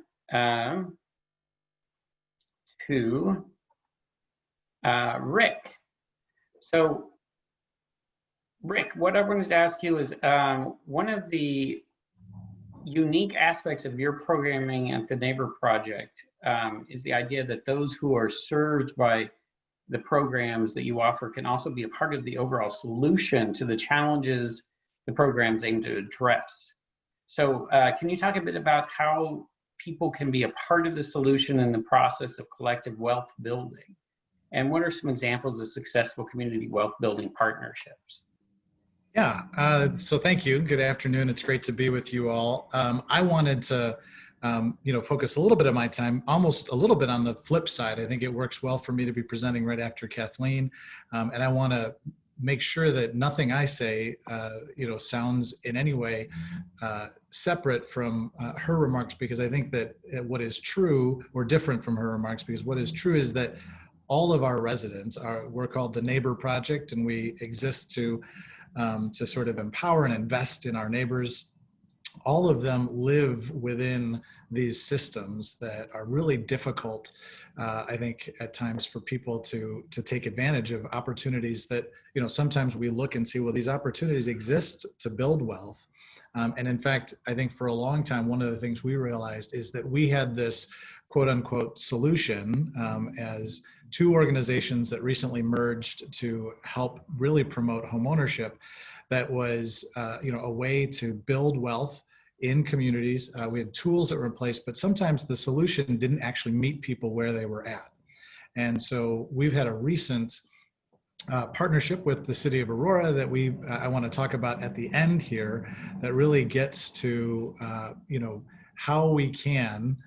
to Rick. So Rick, what I wanted to ask you is one of the unique aspects of your programming at the Neighbor Project is the idea that those who are served by the programs that you offer can also be a part of the overall solution to the challenges the programs aim to address. So can you talk a bit about how people can be a part of the solution in the process of collective wealth building? And what are some examples of successful community wealth building partnerships? Yeah, so thank you. Good afternoon. It's great to be with you all. I wanted to, focus a little bit of my time, almost a little bit on the flip side. I think it works well for me to be presenting right after Kathleen. And I want to make sure that nothing I say, sounds in any way separate from her remarks, because I think that what is true, or different from her remarks, because what is true is that all of our residents we're called the Neighbor Project, and we exist to sort of empower and invest in our neighbors. All of them live within these systems that are really difficult, I think, at times for people to take advantage of opportunities that, sometimes we look and see, well, these opportunities exist to build wealth. And in fact, I think for a long time, one of the things we realized is that we had this quote unquote solution as two organizations that recently merged to help really promote homeownership. That was, a way to build wealth in communities. We had tools that were in place, but sometimes the solution didn't actually meet people where they were at. And so we've had a recent partnership with the city of Aurora that I want to talk about at the end here, that really gets to, how we can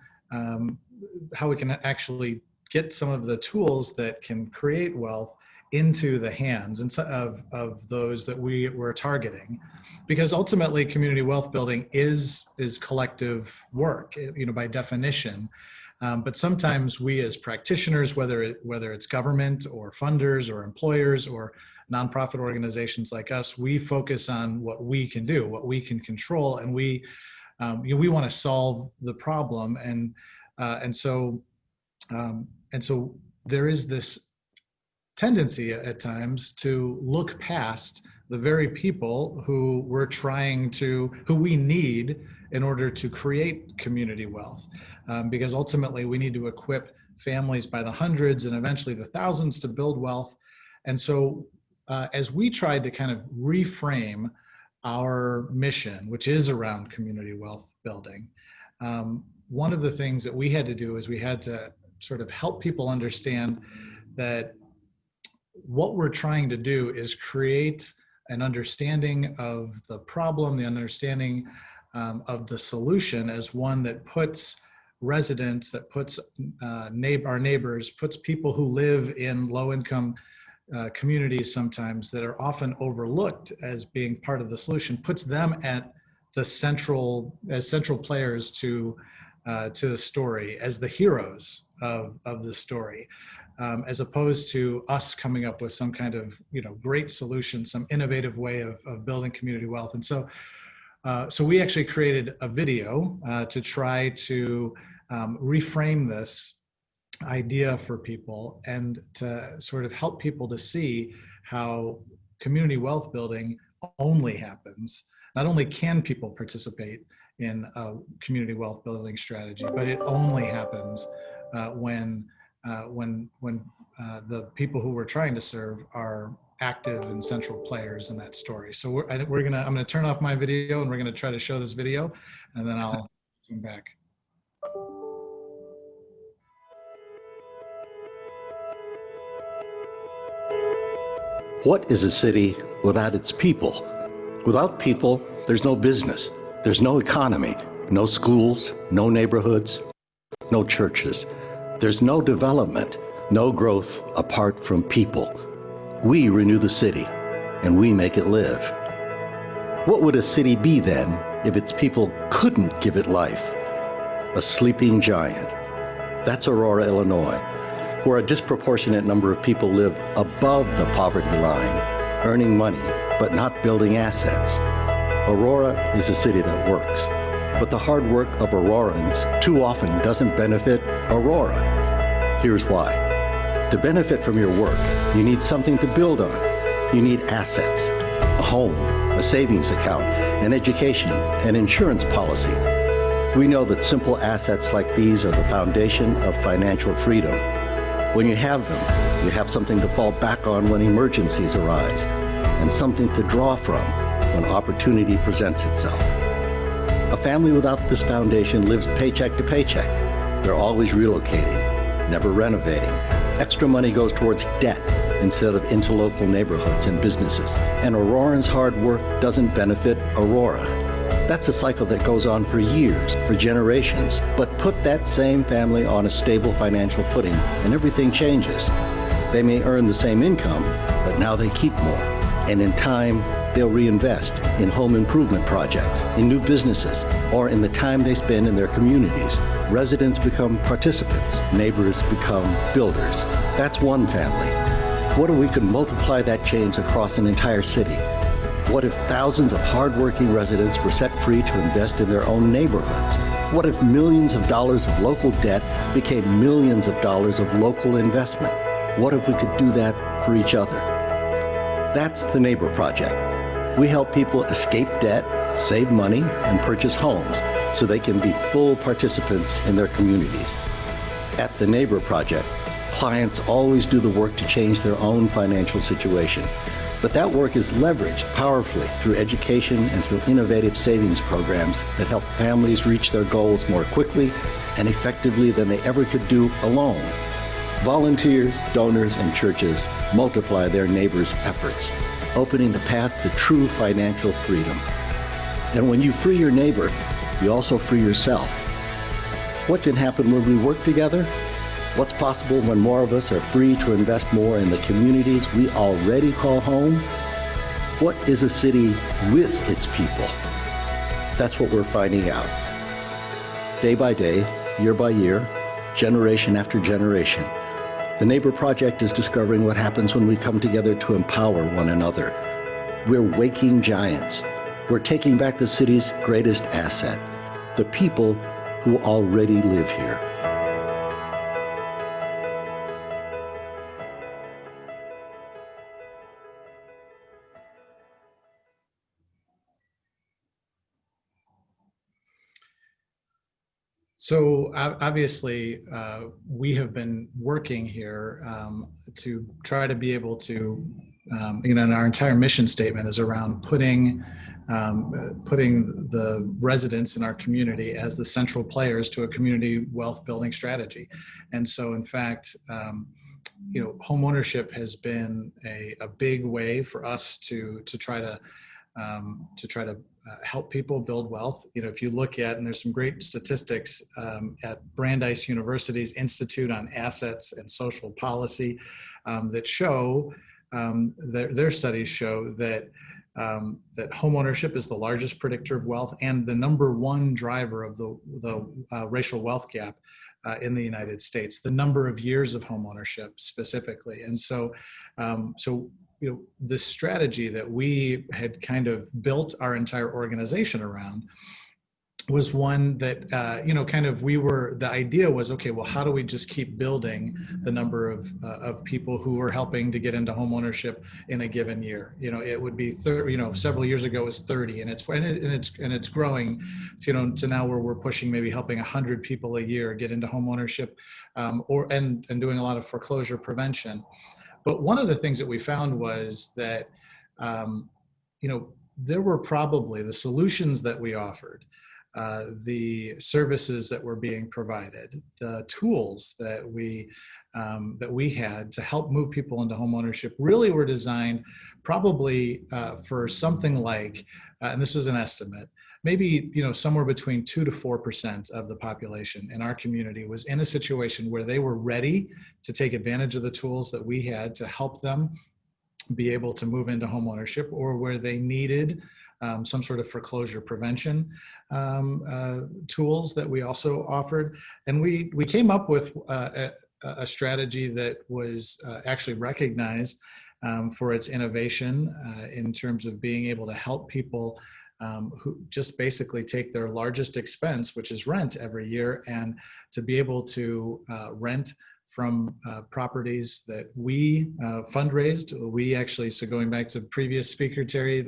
actually get some of the tools that can create wealth into the hands of those that we were targeting, because ultimately community wealth building is collective work, by definition. But sometimes we as practitioners, whether it's government or funders or employers or nonprofit organizations like us, we focus on what we can do, what we can control, and we want to solve the problem, and so there is this tendency at times to look past the very people who we need in order to create community wealth, because ultimately we need to equip families by the hundreds and eventually the thousands to build wealth. And so as we tried to kind of reframe our mission, which is around community wealth building, one of the things that we had to do is we had to sort of help people understand that what we're trying to do is create an understanding of the problem, the understanding of the solution as one that puts residents, that puts our neighbors, puts people who live in low-income communities sometimes that are often overlooked as being part of the solution, puts them at the central players to the story, as the heroes of the story, as opposed to us coming up with some kind of great solution, some innovative way of building community wealth. And so we actually created a video to try to reframe this idea for people and to sort of help people to see how community wealth building only happens. Not only can people participate in a community wealth building strategy, but it only happens when the people who we're trying to serve are active and central players in that story. So I'm gonna turn off my video and we're gonna try to show this video, and then I'll come back. What is a city without its people? Without people, there's no business, there's no economy, no schools, no neighborhoods, no churches. There's no development, no growth apart from people. We renew the city, and we make it live. What would a city be then if its people couldn't give it life? A sleeping giant. That's Aurora, Illinois, where a disproportionate number of people live above the poverty line, earning money, but not building assets. Aurora is a city that works, but the hard work of Aurorans too often doesn't benefit Aurora. Here's why. To benefit from your work, you need something to build on. You need assets, a home, a savings account, an education, an insurance policy. We know that simple assets like these are the foundation of financial freedom. When you have them, you have something to fall back on when emergencies arise, and something to draw from when opportunity presents itself. A family without this foundation lives paycheck to paycheck. They're always relocating, never renovating. Extra money goes towards debt instead of into local neighborhoods and businesses. And Aurorans' hard work doesn't benefit Aurora. That's a cycle that goes on for years, for generations. But put that same family on a stable financial footing and everything changes. They may earn the same income, but now they keep more. And in time, they'll reinvest in home improvement projects, in new businesses, or in the time they spend in their communities. Residents become participants, neighbors become builders. That's one family. What if we could multiply that change across an entire city? What if thousands of hardworking residents were set free to invest in their own neighborhoods? What if millions of dollars of local debt became millions of dollars of local investment? What if we could do that for each other? That's the Neighbor Project. We help people escape debt, save money, and purchase homes so they can be full participants in their communities. At the Neighbor Project, clients always do the work to change their own financial situation. But that work is leveraged powerfully through education and through innovative savings programs that help families reach their goals more quickly and effectively than they ever could do alone. Volunteers, donors, and churches multiply their neighbors' efforts, opening the path to true financial freedom. And when you free your neighbor, you also free yourself. What can happen when we work together? What's possible when more of us are free to invest more in the communities we already call home? What is a city with its people? That's what we're finding out. Day by day, year by year, generation after generation, the Neighbor Project is discovering what happens when we come together to empower one another. We're waking giants. We're taking back the city's greatest asset, the people who already live here. So obviously, we have been working here to try to be able to, and our entire mission statement is around putting putting the residents in our community as the central players to a community wealth building strategy. And so, in fact, home ownership has been a big way for us to try to help people build wealth. If you look at, and there's some great statistics at Brandeis University's Institute on Assets and Social Policy that show, their studies show that home ownership is the largest predictor of wealth and the #1 driver of the racial wealth gap in the United States, the number of years of home ownership specifically. And so, this strategy that we had kind of built our entire organization around was one that, the idea was, okay, well, how do we just keep building the number of people who were helping to get into home ownership in a given year? It would be, several years ago it was 30, and it's growing, to now where we're pushing maybe helping 100 people a year get into home ownership, and doing a lot of foreclosure prevention. But one of the things that we found was that, there were probably the solutions that we offered, the services that were being provided, the tools that we had to help move people into home ownership really were designed probably for something like, and this is an estimate, maybe somewhere between 2 to 4% of the population in our community was in a situation where they were ready to take advantage of the tools that we had to help them be able to move into home ownership, or where they needed some sort of foreclosure prevention tools that we also offered. And we came up with a strategy that was actually recognized for its innovation in terms of being able to help people who just basically take their largest expense, which is rent every year, and to be able to rent from properties that we fundraised. We actually, so going back to previous speaker, Terry,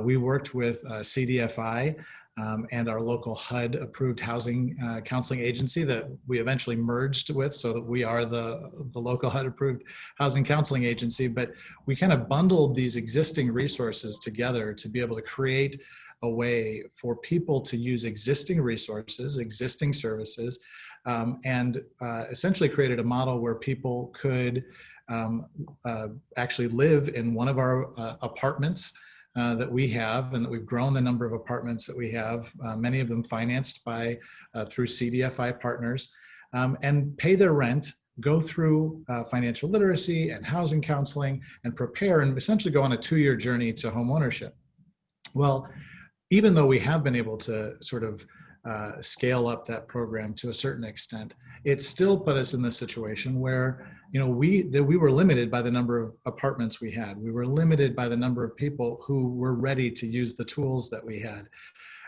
we worked with CDFI and our local HUD approved housing counseling agency that we eventually merged with, so that we are the local HUD approved housing counseling agency. But we kind of bundled these existing resources together to be able to create a way for people to use existing resources, existing services, and essentially created a model where people could actually live in one of our apartments that we have, and that we've grown the number of apartments that we have, many of them financed by through CDFI partners, and pay their rent, go through financial literacy and housing counseling, and prepare and essentially go on a 2-year journey to home ownership. Well, even though we have been able to sort of scale up that program to a certain extent, it still put us in this situation where, we were limited by the number of apartments we had. We were limited by the number of people who were ready to use the tools that we had.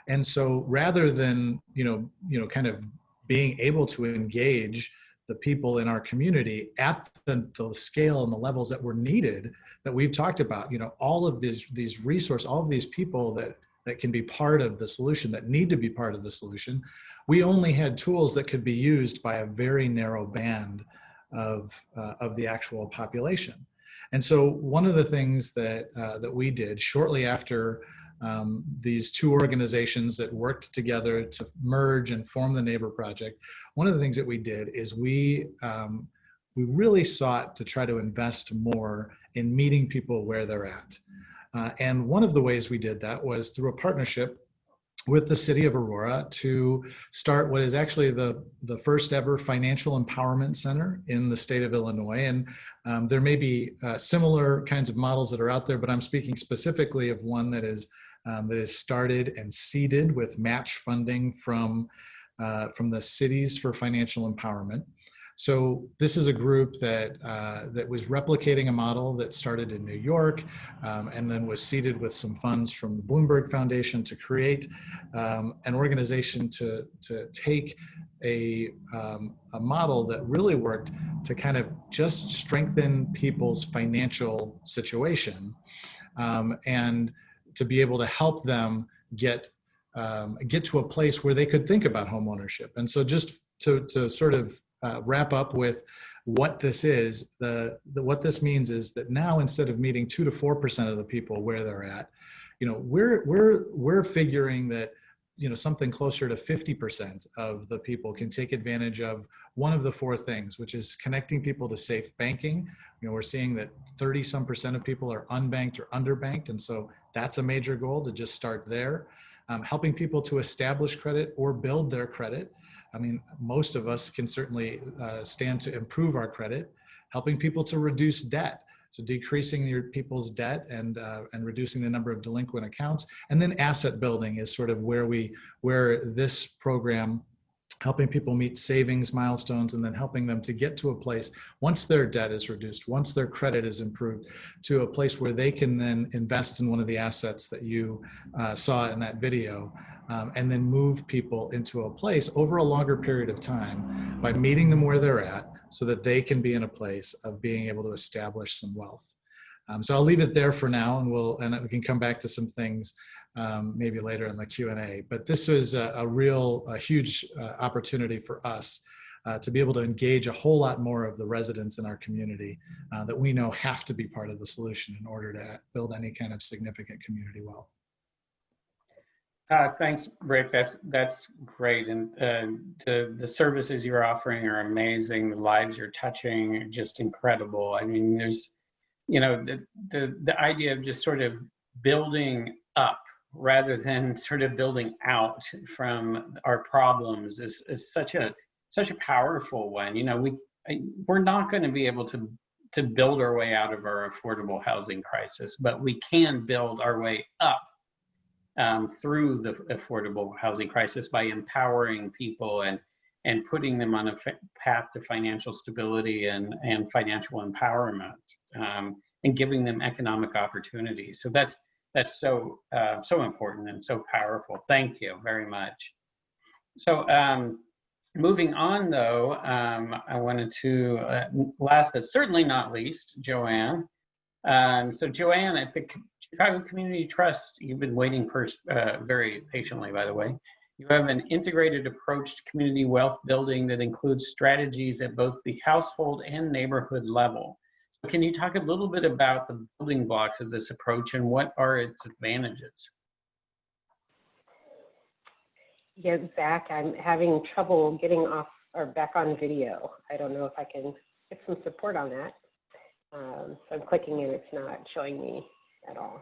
And so rather than, kind of being able to engage the people in our community at the scale and the levels that were needed, that we've talked about, all of these resources, all of these people that can be part of the solution, that need to be part of the solution, we only had tools that could be used by a very narrow band of the actual population. And so one of the things that we did shortly after these two organizations that worked together to merge and form the Neighbor Project, one of the things that we did is we really sought to try to invest more in meeting people where they're at. And one of the ways we did that was through a partnership with the city of Aurora to start what is actually the first ever financial empowerment center in the state of Illinois. And there may be similar kinds of models that are out there, but I'm speaking specifically of one that is started and seeded with match funding from the Cities for Financial Empowerment. So this is a group that was replicating a model that started in New York, and then was seeded with some funds from the Bloomberg Foundation to create an organization to take a model that really worked to kind of just strengthen people's financial situation, and to be able to help them get to a place where they could think about home ownership. And so just to sort of wrap up with what this is, what this means is that now, instead of meeting 2 to 4% of the people where they're at, we're figuring that something closer to 50% of the people can take advantage of one of the four things, which is connecting people to safe banking. We're seeing that 30-some% of people are unbanked or underbanked, and so that's a major goal to just start there. Helping people to establish credit or build their credit. I mean, most of us can certainly stand to improve our credit. Helping people to reduce debt. So decreasing your people's debt and reducing the number of delinquent accounts. And then asset building is sort of where this program, helping people meet savings milestones and then helping them to get to a place, once their debt is reduced, once their credit is improved, to a place where they can then invest in one of the assets that you saw in that video, and then move people into a place over a longer period of time by meeting them where they're at, so that they can be in a place of being able to establish some wealth. So I'll leave it there for now, and we can come back to some things maybe later in the Q&A. But this was a huge opportunity for us to be able to engage a whole lot more of the residents in our community that we know have to be part of the solution in order to build any kind of significant community wealth. Thanks, Rick. That's great, and the services you're offering are amazing. The lives you're touching are just incredible. I mean, there's, the idea of just sort of building up rather than sort of building out from our problems is such a powerful one. We're not going to be able to build our way out of our affordable housing crisis, but we can build our way up through the affordable housing crisis by empowering people and putting them on a path to financial stability and financial empowerment, and giving them economic opportunities. So that's so important and so powerful. Thank you very much. So moving on, though, I wanted to last but certainly not least, Joanne. So Joanne, at the Chicago Community Trust, you've been waiting for very patiently, by the way. You have an integrated approach to community wealth building that includes strategies at both the household and neighborhood level. So can you talk a little bit about the building blocks of this approach and what are its advantages? Yeah, Zach, I'm having trouble getting off or back on video. I don't know if I can get some support on that. So I'm clicking and it's not showing me at all.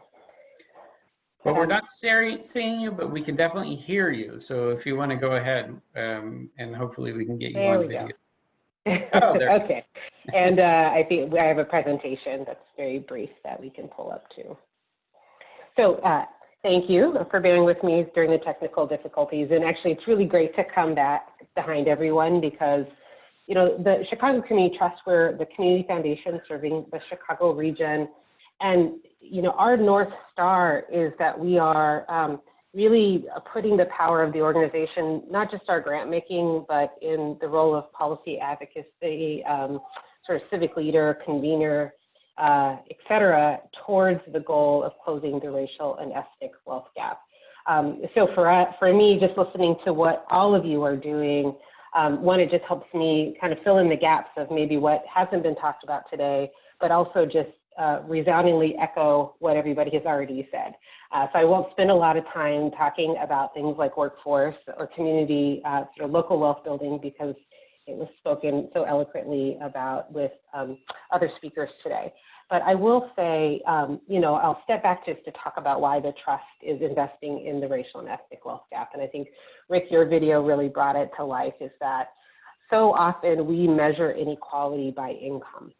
Well, we're not seeing you, but we can definitely hear you. So if you want to go ahead, and hopefully we can get you on video. Oh, there. Okay. And I think I have a presentation that's very brief that we can pull up too. So thank you for bearing with me during the technical difficulties. And actually, it's really great to come back behind everyone because, the Chicago Community Trust, we're the community foundation serving the Chicago region. And, our North Star is that we are really putting the power of the organization, not just our grant making, but in the role of policy advocacy, sort of civic leader, convener, et cetera, towards the goal of closing the racial and ethnic wealth gap. So for me, just listening to what all of you are doing, one, it just helps me kind of fill in the gaps of maybe what hasn't been talked about today, but also just resoundingly echo what everybody has already said. So I won't spend a lot of time talking about things like workforce or community, sort of local wealth building, because it was spoken so eloquently about with other speakers today. But I will say, I'll step back just to talk about why the trust is investing in the racial and ethnic wealth gap. And I think, Rick, your video really brought it to life, is that so often we measure inequality by income.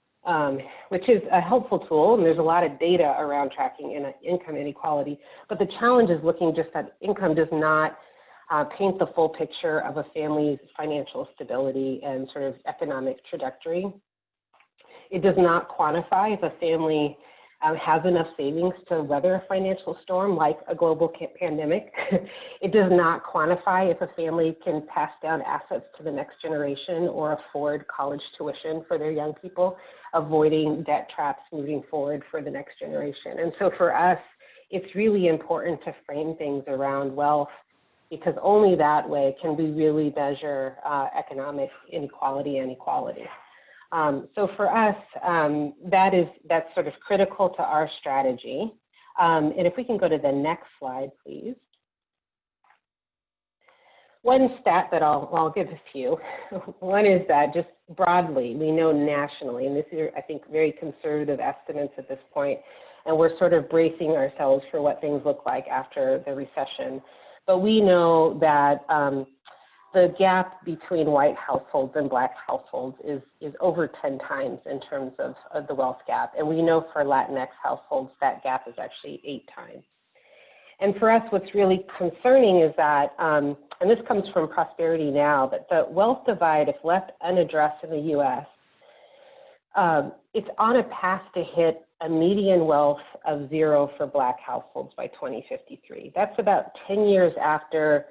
Which is a helpful tool, and there's a lot of data around tracking income inequality, but the challenge is looking just at income does not paint the full picture of a family's financial stability and sort of economic trajectory. It does not quantify if a family has enough savings to weather a financial storm like a global pandemic. It does not quantify if a family can pass down assets to the next generation or afford college tuition for their young people, avoiding debt traps moving forward for the next generation. And so for us, it's really important to frame things around wealth, because only that way can we really measure economic inequality and equality. So for us, that's sort of critical to our strategy. And if we can go to the next slide, please. One stat that I'll give a few. One is that just broadly, we know nationally, and this is, I think, very conservative estimates at this point, and we're sort of bracing ourselves for what things look like after the recession. But we know that the gap between white households and Black households is over 10 times in terms of the wealth gap. And we know for Latinx households, that gap is actually 8 times. And for us, what's really concerning is that, and this comes from Prosperity Now, that the wealth divide, if left unaddressed in the US, it's on a path to hit a median wealth of 0 for Black households by 2053. That's about 10 years after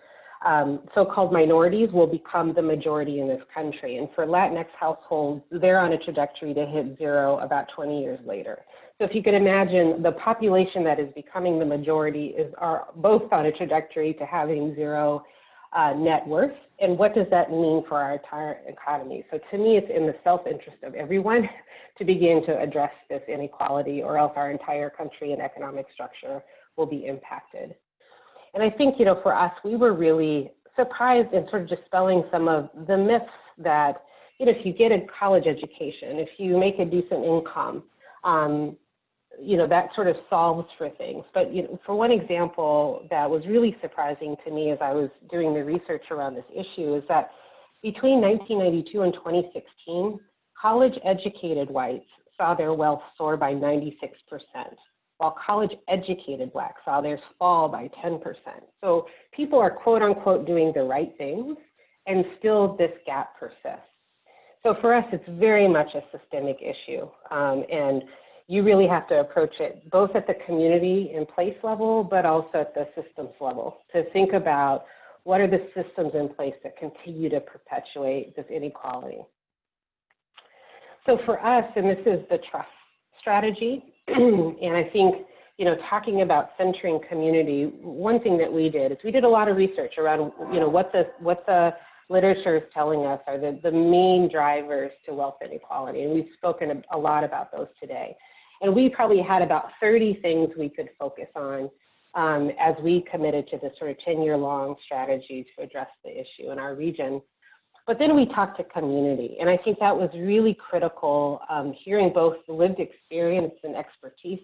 so-called minorities will become the majority in this country. And for Latinx households, they're on a trajectory to hit 0 about 20 years later. So if you could imagine, the population that is becoming the majority are both on a trajectory to having 0 net worth. And what does that mean for our entire economy? So to me, it's in the self-interest of everyone to begin to address this inequality, or else our entire country and economic structure will be impacted. And I think, you know, for us, we were really surprised in sort of dispelling some of the myths that, you know, if you get a college education, if you make a decent income, you know, that sort of solves for things. But, you know, for one example that was really surprising to me as I was doing the research around this issue is that between 1992 and 2016, college-educated whites saw their wealth soar by 96%, while college-educated Blacks saw theirs fall by 10%. So people are quote unquote doing the right things, and still this gap persists. So for us, it's very much a systemic issue. And you really have to approach it both at the community and place level, but also at the systems level, to think about what are the systems in place that continue to perpetuate this inequality. So for us, and this is the trust strategy, and I think, you know, talking about centering community, one thing that we did is we did a lot of research around, you know, what the literature is telling us are the main drivers to wealth inequality. And we've spoken a lot about those today. And we probably had about 30 things we could focus on as we committed to this sort of 10-year-long strategy to address the issue in our region. But then we talked to community, and I think that was really critical, hearing both the lived experience and expertise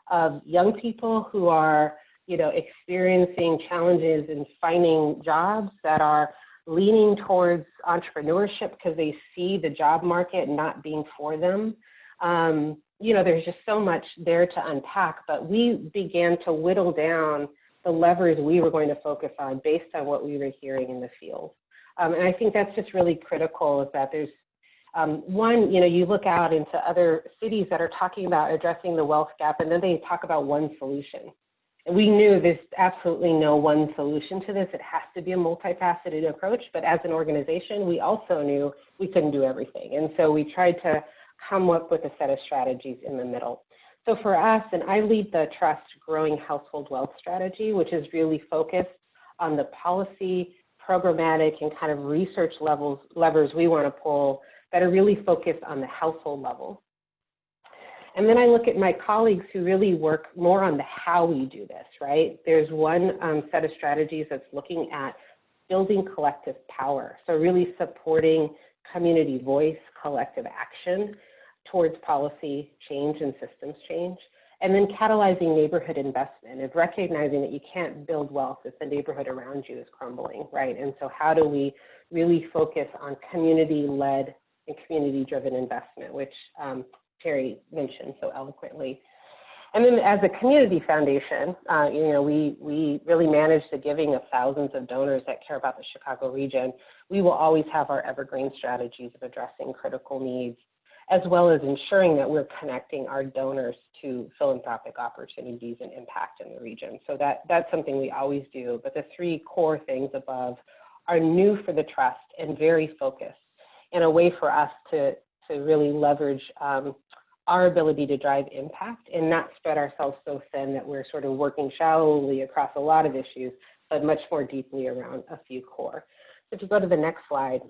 of young people who are, you know, experiencing challenges in finding jobs, that are leaning towards entrepreneurship because they see the job market not being for them. You know, there's just so much there to unpack, but we began to whittle down the levers we were going to focus on based on what we were hearing in the field. And I think that's just really critical, is that there's one, you know, you look out into other cities that are talking about addressing the wealth gap, and then they talk about one solution. And we knew there's absolutely no one solution to this. It has to be a multifaceted approach, but as an organization, we also knew we couldn't do everything. And so we tried to come up with a set of strategies in the middle. So for us, and I lead the Trust Growing Household Wealth Strategy, which is really focused on the policy, programmatic, and kind of research levers we want to pull that are really focused on the household level. And then I look at my colleagues who really work more on the how we do this, right? There's one set of strategies that's looking at building collective power. So really supporting community voice, collective action towards policy change and systems change. And then catalyzing neighborhood investment and recognizing that you can't build wealth if the neighborhood around you is crumbling, right? And so how do we really focus on community-led and community-driven investment, which Terry mentioned so eloquently. And then as a community foundation, you know, we really manage the giving of thousands of donors that care about the Chicago region. We will always have our evergreen strategies of addressing critical needs, as well as ensuring that we're connecting our donors to philanthropic opportunities and impact in the region. So that's something we always do. But the 3 core things above are new for the Trust and very focused, and a way for us to really leverage our ability to drive impact and not spread ourselves so thin that we're sort of working shallowly across a lot of issues, but much more deeply around a few core. So if you go to the next slide.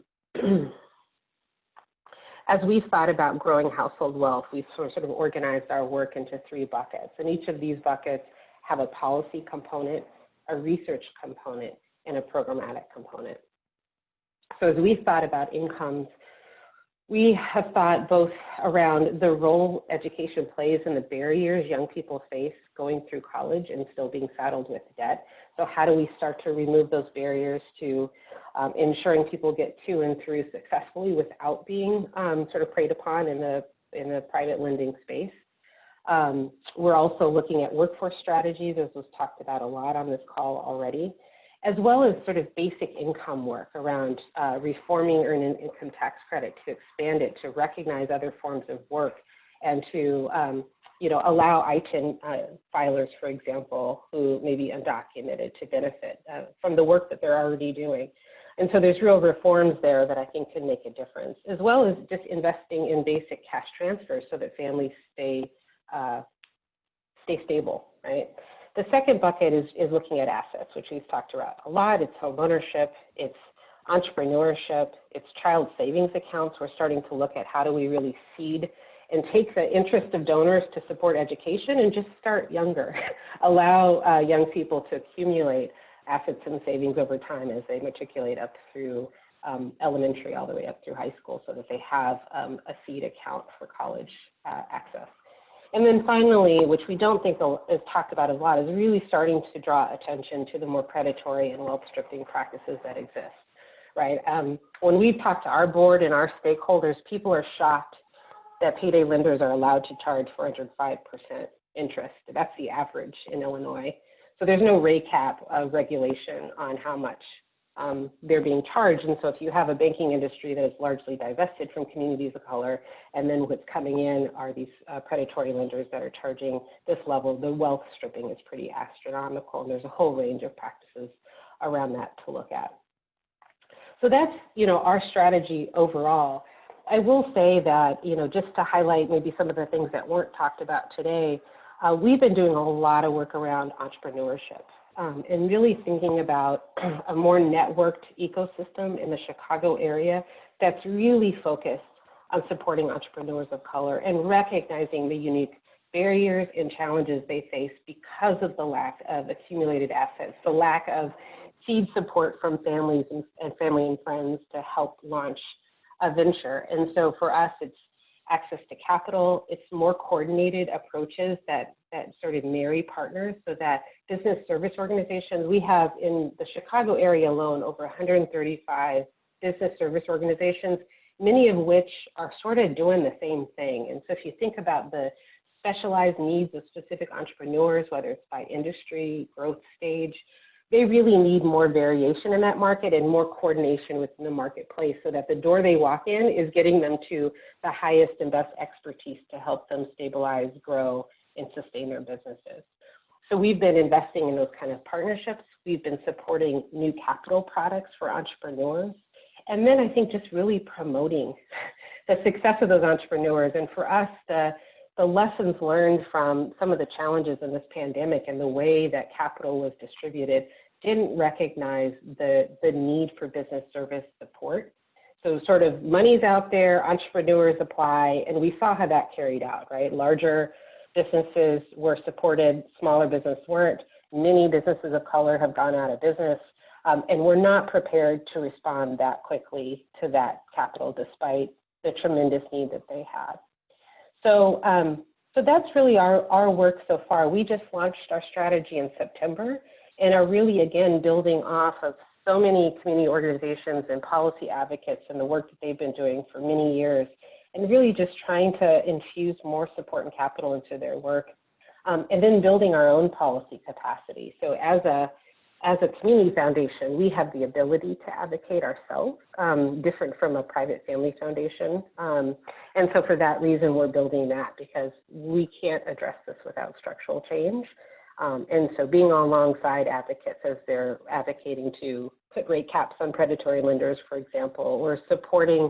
as we've thought about growing household wealth, we've sort of organized our work into 3 buckets. And each of these buckets have a policy component, a research component, and a programmatic component. So as we've thought about incomes, we have thought both around the role education plays and the barriers young people face going through college and still being saddled with debt. So how do we start to remove those barriers to ensuring people get to and through successfully without being sort of preyed upon in the private lending space? We're also looking at workforce strategies, as was talked about a lot on this call already, as well as sort of basic income work around reforming earned income tax credit to expand it, to recognize other forms of work, and to allow ITIN filers, for example, who may be undocumented to benefit from the work that they're already doing. And so there's real reforms there that I think can make a difference, as well as just investing in basic cash transfers so that families stay stable, right? The second bucket is looking at assets, which we've talked about a lot. It's home ownership, it's entrepreneurship, it's child savings accounts. We're starting to look at how do we really seed and take the interest of donors to support education and just start younger. Allow young people to accumulate assets and savings over time as they matriculate up through elementary all the way up through high school, so that they have a seed account for college access. And then finally, which we don't think is talked about a lot, is really starting to draw attention to the more predatory and wealth stripping practices that exist, right? When we've talked to our board and our stakeholders, people are shocked that payday lenders are allowed to charge 405% interest. That's the average in Illinois. So there's no rate cap regulation on how much they're being charged. And so if you have a banking industry that is largely divested from communities of color, and then what's coming in are these predatory lenders that are charging this level, the wealth stripping is pretty astronomical, and there's a whole range of practices around that to look at. So that's, our strategy overall. I will say that, just to highlight maybe some of the things that weren't talked about today, we've been doing a lot of work around entrepreneurship. And really thinking about a more networked ecosystem in the Chicago area that's really focused on supporting entrepreneurs of color and recognizing the unique barriers and challenges they face because of the lack of accumulated assets, the lack of seed support from families and family and friends to help launch a venture. And so for us, it's access to capital, it's more coordinated approaches that sort of marry partners so that business service organizations, we have in the Chicago area alone over 135 business service organizations, many of which are sort of doing the same thing. And so if you think about the specialized needs of specific entrepreneurs, whether it's by industry, growth stage, they really need more variation in that market and more coordination within the marketplace so that the door they walk in is getting them to the highest and best expertise to help them stabilize, grow, and sustain their businesses. So we've been investing in those kind of partnerships. We've been supporting new capital products for entrepreneurs. And then I think just really promoting the success of those entrepreneurs. And for us, the lessons learned from some of the challenges in this pandemic and the way that capital was distributed didn't recognize the need for business service support. So sort of money's out there, entrepreneurs apply, and we saw how that carried out, right? Larger businesses were supported, smaller businesses weren't. Many businesses of color have gone out of business, and we're not prepared to respond that quickly to that capital despite the tremendous need that they had. So that's really our work so far. We just launched our strategy in September and are really, again, building off of so many community organizations and policy advocates and the work that they've been doing for many years, and really just trying to infuse more support and capital into their work, and then building our own policy capacity. So as a community foundation, we have the ability to advocate ourselves, different from a private family foundation. And so for that reason, we're building that because we can't address this without structural change. And so being alongside advocates as they're advocating to put rate caps on predatory lenders, for example, or supporting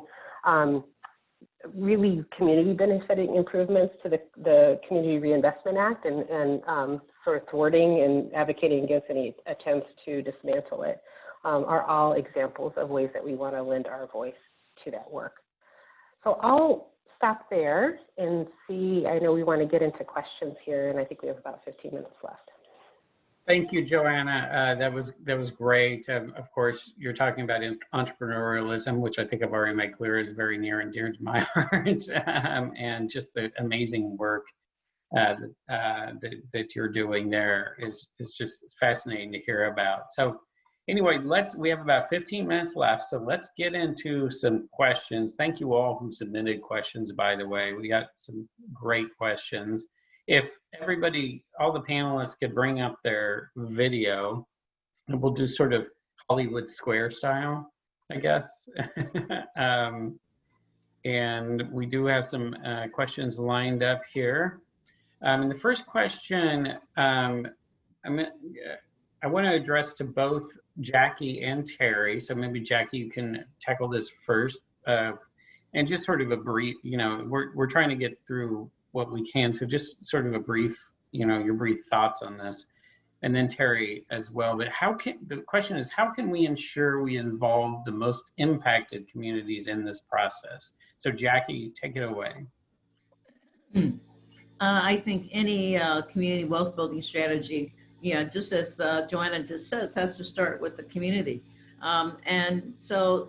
really community benefiting improvements to the Community Reinvestment Act and sort of thwarting and advocating against any attempts to dismantle it are all examples of ways that we want to lend our voice to that work. So I'll stop there and see, I know we want to get into questions here, and I think we have about 15 minutes left. Thank you, Joanna. That was great. Of course, you're talking about entrepreneurialism, which I think I've already made clear is very near and dear to my heart, and just the amazing work that you're doing there is just fascinating to hear about. So anyway, we have about 15 minutes left, so let's get into some questions. Thank you all who submitted questions, by the way. We got some great questions. If everybody, all the panelists could bring up their video, and we'll do sort of Hollywood Square style, I guess. And we do have some questions lined up here. And the first question I want to address to both Jackie and Terry. So maybe Jackie, you can tackle this first, and just sort of a brief. We're trying to get through what we can, so just sort of a brief, your brief thoughts on this, and then Terry as well. But the question is, how can we ensure we involve the most impacted communities in this process? So Jackie, take it away. I think any community wealth building strategy, just as Joanna just says, has to start with the community. And so,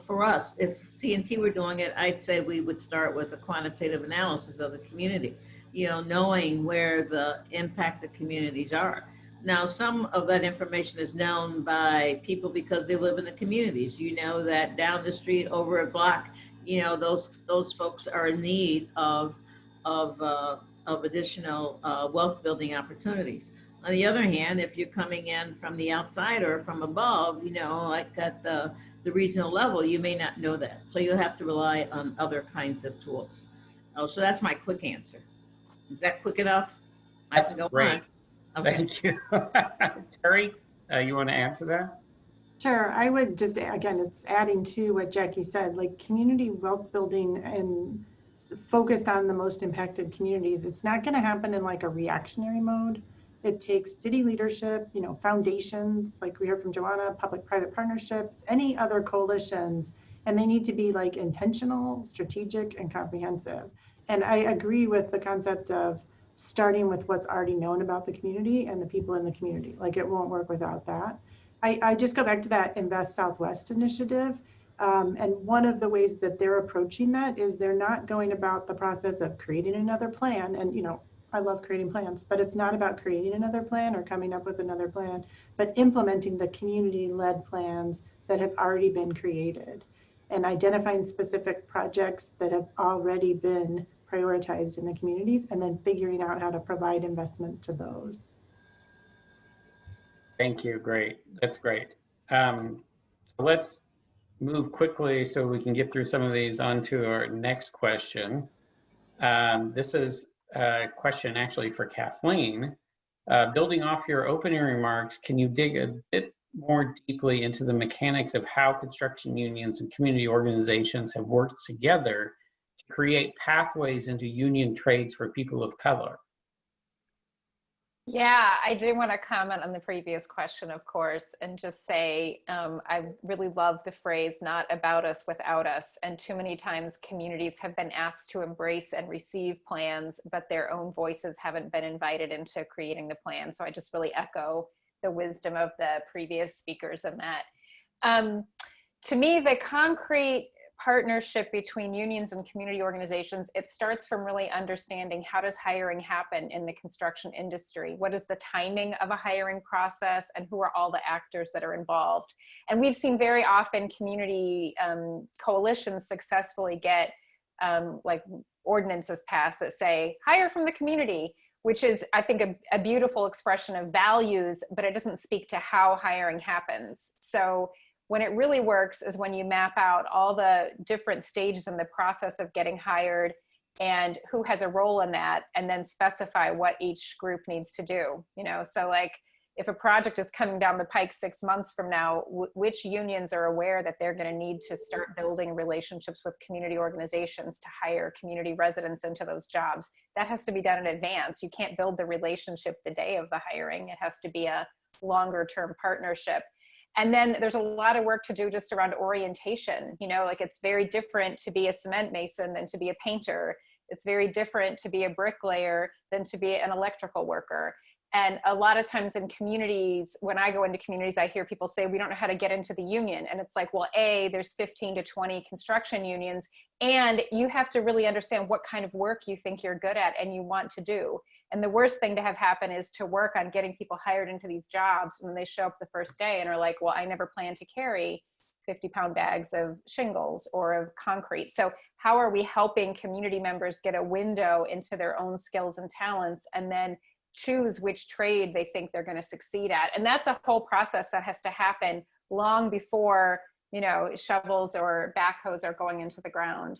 for us, if CNT were doing it, I'd say we would start with a quantitative analysis of the community, knowing where the impacted communities are. Now, some of that information is known by people because they live in the communities. That down the street, over a block, those folks are in need of additional wealth building opportunities. On the other hand, if you're coming in from the outside or from above, like at the regional level, you may not know that. So you'll have to rely on other kinds of tools. So that's my quick answer. Is that quick enough? That's great. Okay. Thank you. Terry, you want to add to that? Sure. I would just, again, it's adding to what Jackie said, like community wealth building and focused on the most impacted communities. It's not going to happen in like a reactionary mode. It takes city leadership, foundations, like we heard from Joanna, public-private partnerships, any other coalitions, and they need to be like intentional, strategic, and comprehensive. And I agree with the concept of starting with what's already known about the community and the people in the community. Like it won't work without that. I just go back to that Invest Southwest initiative. And one of the ways that they're approaching that is they're not going about the process of creating another plan. And, I love creating plans, but it's not about creating another plan or coming up with another plan, but implementing the community-led plans that have already been created and identifying specific projects that have already been prioritized in the communities and then figuring out how to provide investment to those. Thank you. Great. That's great. So let's move quickly so we can get through some of these onto our next question. This is a question actually for Kathleen. Building off your opening remarks, can you dig a bit more deeply into the mechanics of how construction unions and community organizations have worked together to create pathways into union trades for people of color? Yeah, I do want to comment on the previous question, of course, and just say I really love the phrase, not about us, without us. And too many times communities have been asked to embrace and receive plans, but their own voices haven't been invited into creating the plan. So I just really echo the wisdom of the previous speakers in that. To me, the concrete partnership between unions and community organizations, it starts from really understanding how does hiring happen in the construction industry? What is the timing of a hiring process and who are all the actors that are involved? And we've seen very often community coalitions successfully get like ordinances passed that say, hire from the community, which is, I think, a beautiful expression of values, but it doesn't speak to how hiring happens. So when it really works is when you map out all the different stages in the process of getting hired and who has a role in that, and then specify what each group needs to do. So like if a project is coming down the pike 6 months from now, which unions are aware that they're going to need to start building relationships with community organizations to hire community residents into those jobs? That has to be done in advance. You can't build the relationship the day of the hiring. It has to be a longer term partnership. And then there's a lot of work to do just around orientation. You know, like it's very different to be a cement mason than to be a painter. It's very different to be a bricklayer than to be an electrical worker. And a lot of times in communities, when I go into communities, I hear people say, we don't know how to get into the union. And it's like, well, there's 15 to 20 construction unions, and you have to really understand what kind of work you think you're good at and you want to do. And the worst thing to have happen is to work on getting people hired into these jobs when they show up the first day and are like, well, I never planned to carry 50-pound bags of shingles or of concrete. So how are we helping community members get a window into their own skills and talents, and then choose which trade they think they're going to succeed at? And that's a whole process that has to happen long before, you know, shovels or backhoes are going into the ground.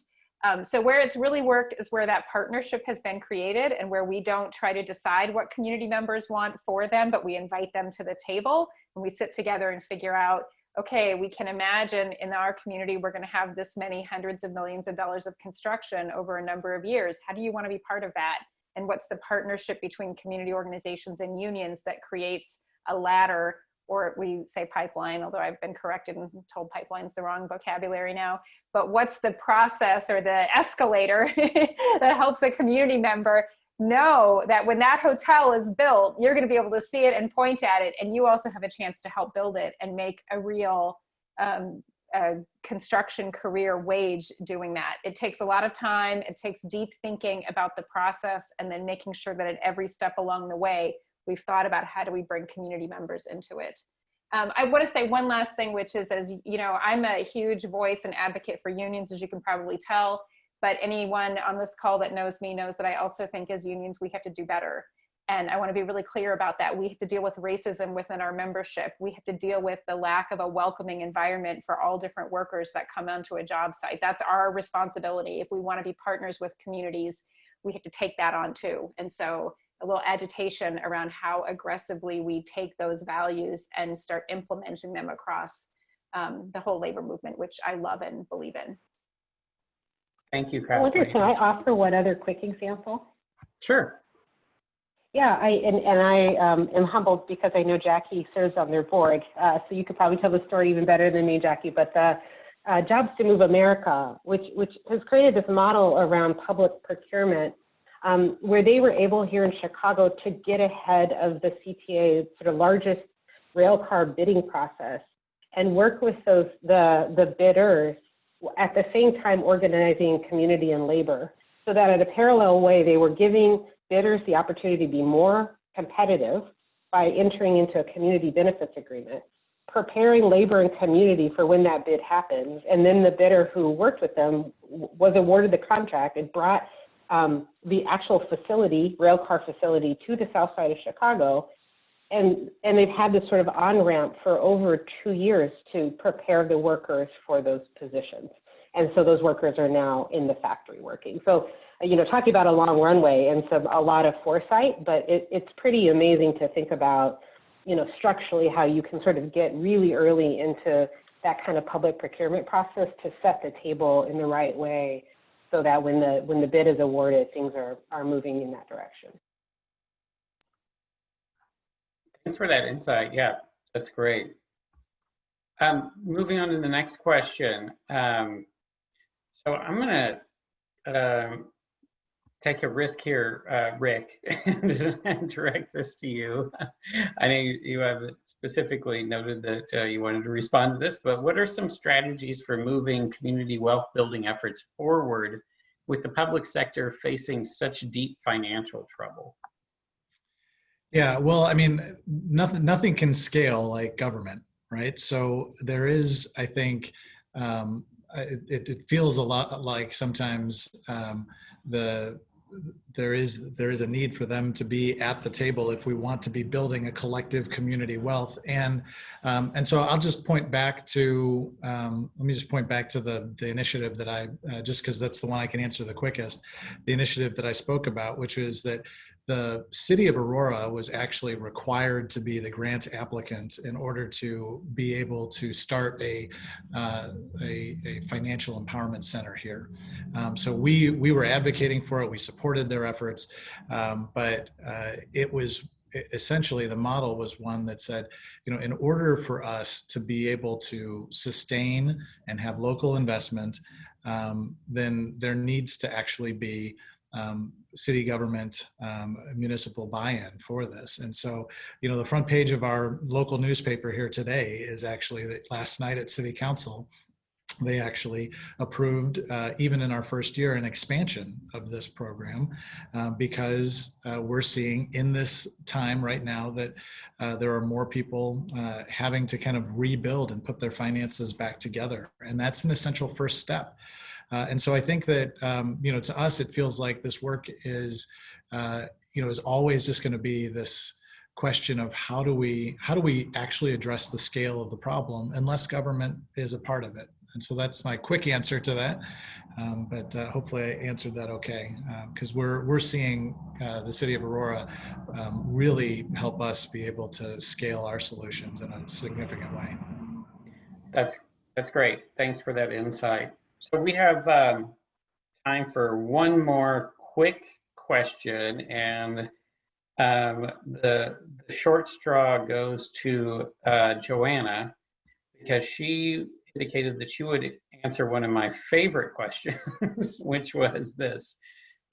So where it's really worked is where that partnership has been created, and where we don't try to decide what community members want for them, but we invite them to the table and we sit together and figure out, okay, we can imagine in our community, we're going to have this many hundreds of millions of dollars of construction over a number of years. How do you want to be part of that? And what's the partnership between community organizations and unions that creates a ladder, or we say pipeline, although I've been corrected and told pipeline's the wrong vocabulary now. But what's the process or the escalator that helps a community member know that when that hotel is built, you're going to be able to see it and point at it, and you also have a chance to help build it and make a real construction career wage doing that. It takes a lot of time. It takes deep thinking about the process, and then making sure that at every step along the way, we've thought about how do we bring community members into it. I want to say one last thing, which is, as you know, I'm a huge voice and advocate for unions, as you can probably tell, but anyone on this call that knows me knows that I also think as unions, we have to do better. And I want to be really clear about that. We have to deal with racism within our membership. We have to deal with the lack of a welcoming environment for all different workers that come onto a job site. That's our responsibility. If we want to be partners with communities, we have to take that on too. And so a little agitation around how aggressively we take those values and start implementing them across the whole labor movement, which I love and believe in. Thank you, Kathleen. Can I offer one other quick example? Sure. Yeah, I am humbled because I know Jackie serves on their board, so you could probably tell the story even better than me, Jackie. But Jobs to Move America, which has created this model around public procurement, where they were able here in Chicago to get ahead of the CTA, sort of largest rail car bidding process, and work with the bidders, at the same time organizing community and labor, so that in a parallel way, they were giving bidders the opportunity to be more competitive by entering into a community benefits agreement, preparing labor and community for when that bid happens. And then the bidder who worked with them was awarded the contract. It brought the actual facility, railcar facility, to the south side of Chicago. And they've had this sort of on-ramp for over 2 years to prepare the workers for those positions. And so those workers are now in the factory working. So, you know, talking about a long runway and a lot of foresight, but it's pretty amazing to think about, you know, structurally how you can sort of get really early into that kind of public procurement process to set the table in the right way, so that when the bid is awarded, things are moving in that direction. Thanks for that insight. Yeah, that's great. Moving on to the next question. So I'm going to take a risk here, Rick, and direct this to you. I know you have specifically noted that you wanted to respond to this, but what are some strategies for moving community wealth building efforts forward with the public sector facing such deep financial trouble? Yeah, well, I mean, nothing can scale like government, right? So there is, I think, it feels a lot like sometimes there is a need for them to be at the table if we want to be building a collective community wealth. And so I'll just point back to let me just point back to the initiative that I just because that's the one I can answer the quickest. The initiative that I spoke about, which is that the city of Aurora was actually required to be the grant applicant in order to be able to start a financial empowerment center here. So we were advocating for it. We supported their efforts, but it was essentially the model was one that said, in order for us to be able to sustain and have local investment, then there needs to actually be city government, municipal buy-in for this. And so, the front page of our local newspaper here today is actually that last night at City Council, they actually approved, even in our first year, an expansion of this program because we're seeing in this time right now that there are more people having to kind of rebuild and put their finances back together. And that's an essential first step. And so I think that, to us, it feels like this work is, is always just going to be this question of how do we actually address the scale of the problem unless government is a part of it. And so that's my quick answer to that. But hopefully I answered that okay, because we're seeing the city of Aurora really help us be able to scale our solutions in a significant way. That's great. Thanks for that insight. So we have time for one more quick question, and the short straw goes to Joanna, because she indicated that she would answer one of my favorite questions, which was this.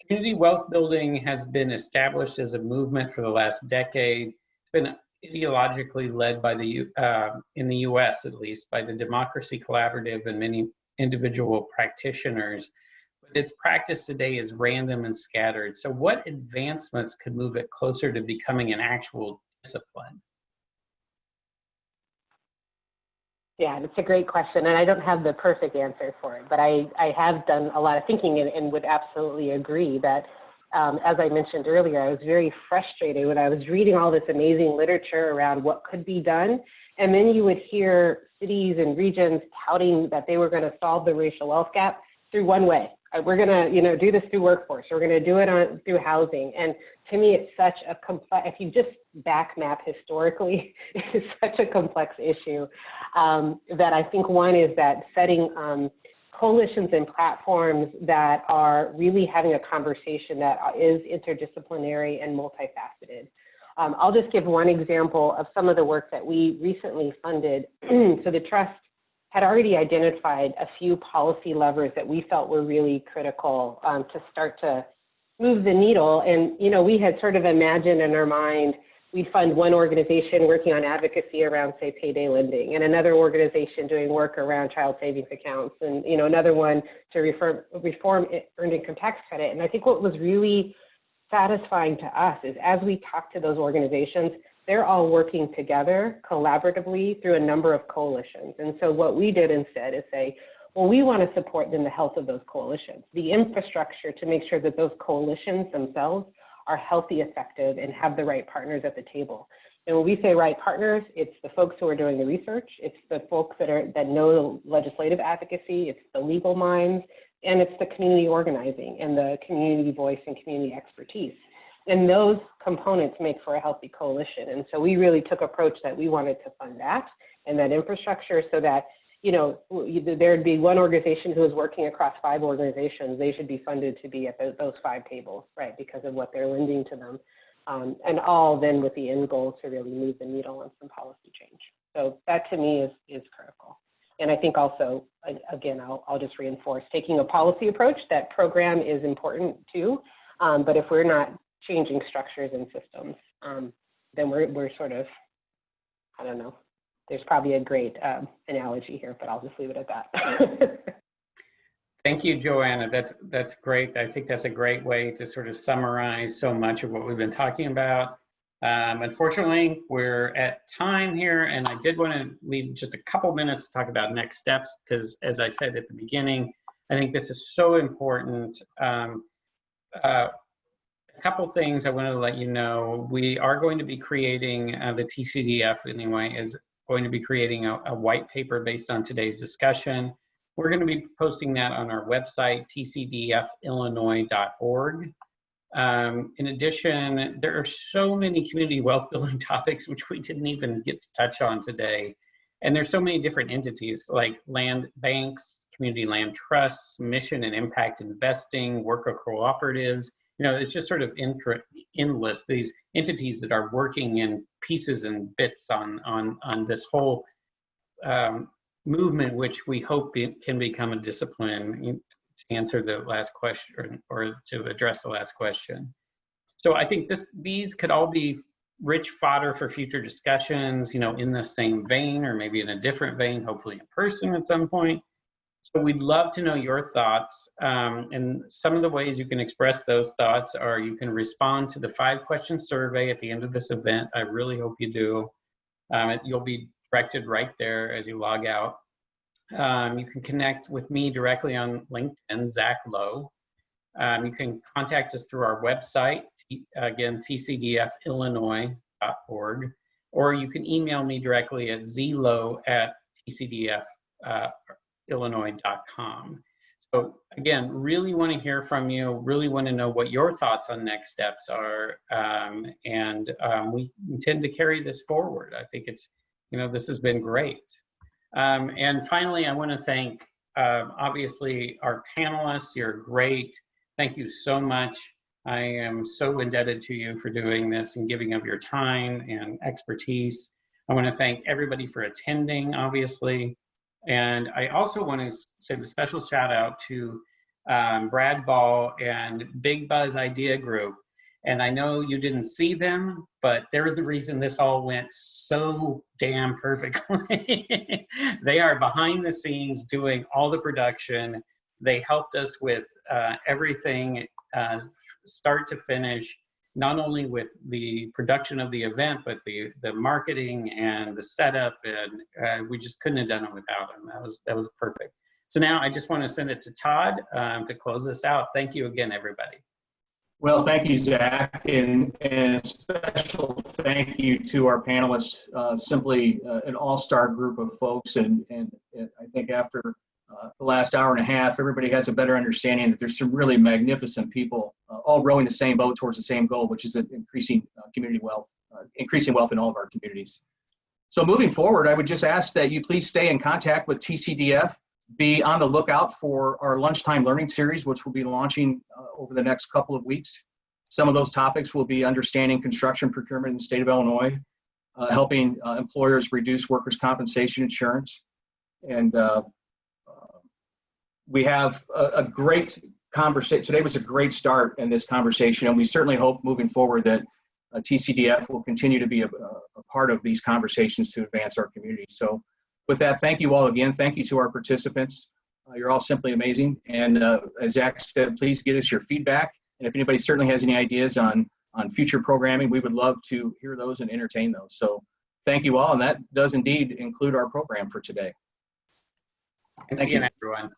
Community wealth building has been established as a movement for the last decade. It's been ideologically led by in the US at least, by the Democracy Collaborative and many individual practitioners. But its practice today is random and scattered. So what advancements could move it closer to becoming an actual discipline? Yeah, it's a great question, and I don't have the perfect answer for it, but I have done a lot of thinking and would absolutely agree that, as I mentioned earlier, I was very frustrated when I was reading all this amazing literature around what could be done, and then you would hear cities and regions touting that they were going to solve the racial wealth gap through one way. We're going to, do this through workforce. We're going to do it through housing. And to me, it's such a complex, if you just back map historically, it's such a complex issue that I think one is that setting coalitions and platforms that are really having a conversation that is interdisciplinary and multifaceted. I'll just give one example of some of the work that we recently funded. So the Trust had already identified a few policy levers that we felt were really critical to start to move the needle. And, we had sort of imagined in our mind, we'd fund one organization working on advocacy around, say, payday lending, and another organization doing work around child savings accounts, and, another one to reform earned income tax credit. And I think what was really satisfying to us is as we talked to those organizations, they're all working together collaboratively through a number of coalitions. And so what we did instead is say, well, we want to support in the health of those coalitions, the infrastructure to make sure that those coalitions themselves are healthy, effective, and have the right partners at the table. And when we say right partners, it's the folks who are doing the research, it's the folks that know legislative advocacy, it's the legal minds, and it's the community organizing and the community voice and community expertise. And those components make for a healthy coalition. And so we really took an approach that we wanted to fund that and that infrastructure so that, there'd be one organization who is working across 5 organizations. They should be funded to be at those 5 tables, right, because of what they're lending to them. And all then with the end goal to really move the needle on some policy change. So that to me is critical. And I think also, again, I'll just reinforce, taking a policy approach, that program is important too. But if we're not changing structures and systems, then we're sort of, I don't know, there's probably a great analogy here, but I'll just leave it at that. Thank you, Joanna. That's great. I think that's a great way to sort of summarize so much of what we've been talking about. Unfortunately, we're at time here, and I did want to leave just a couple minutes to talk about next steps, because as I said at the beginning, I think this is so important. A couple things I wanted to let you know. We are going to be creating, the TCDF anyway, is going to be creating a white paper based on today's discussion. We're going to be posting that on our website, tcdfillinois.org. In addition, there are so many community wealth building topics which we didn't even get to touch on today. And there's so many different entities like land banks, community land trusts, mission and impact investing, worker cooperatives, it's just sort of endless, these entities that are working in pieces and bits on this whole movement, which we hope can become a discipline, to answer the last question or to address the last question. So I think these could all be rich fodder for future discussions, in the same vein or maybe in a different vein, hopefully in person at some point. So we'd love to know your thoughts. And some of the ways you can express those thoughts are you can respond to the 5-question survey at the end of this event. I really hope you do. You'll be directed right there as you log out. You can connect with me directly on LinkedIn, Zach Lowe. You can contact us through our website, again, tcdfillinois.org, or you can email me directly at zlow@tcdfillinois.com. So again, really want to hear from you, really want to know what your thoughts on next steps are, and we intend to carry this forward. I think it's, this has been great. And finally, I want to thank, obviously, our panelists. You're great. Thank you so much. I am so indebted to you for doing this and giving of your time and expertise. I want to thank everybody for attending, obviously. And I also want to send a special shout out to Brad Ball and Big Buzz Idea Group. And I know you didn't see them, but they're the reason this all went so damn perfectly. They are behind the scenes doing all the production. They helped us with everything, start to finish, not only with the production of the event, but the marketing and the setup, and we just couldn't have done it without them. That was perfect. So now I just want to send it to Todd to close us out. Thank you again, everybody. Well, thank you, Zach, and a special thank you to our panelists. Simply an all-star group of folks, and I think after the last hour and a half, everybody has a better understanding that there's some really magnificent people all rowing the same boat towards the same goal, which is increasing community wealth, increasing wealth in all of our communities. So moving forward, I would just ask that you please stay in contact with TCDF. Be on the lookout for our lunchtime learning series, which will be launching over the next couple of weeks. Some of those topics will be understanding construction procurement in the state of Illinois, helping employers reduce workers' compensation insurance. And we have a great conversation. Today was a great start in this conversation, and we certainly hope moving forward that TCDF will continue to be a part of these conversations to advance our community. So with that, thank you all again. Thank you to our participants. You're all simply amazing. And as Zach said, please give us your feedback. And if anybody certainly has any ideas on future programming, we would love to hear those and entertain those. So thank you all. And that does indeed include our program for today. Thanks again, everyone.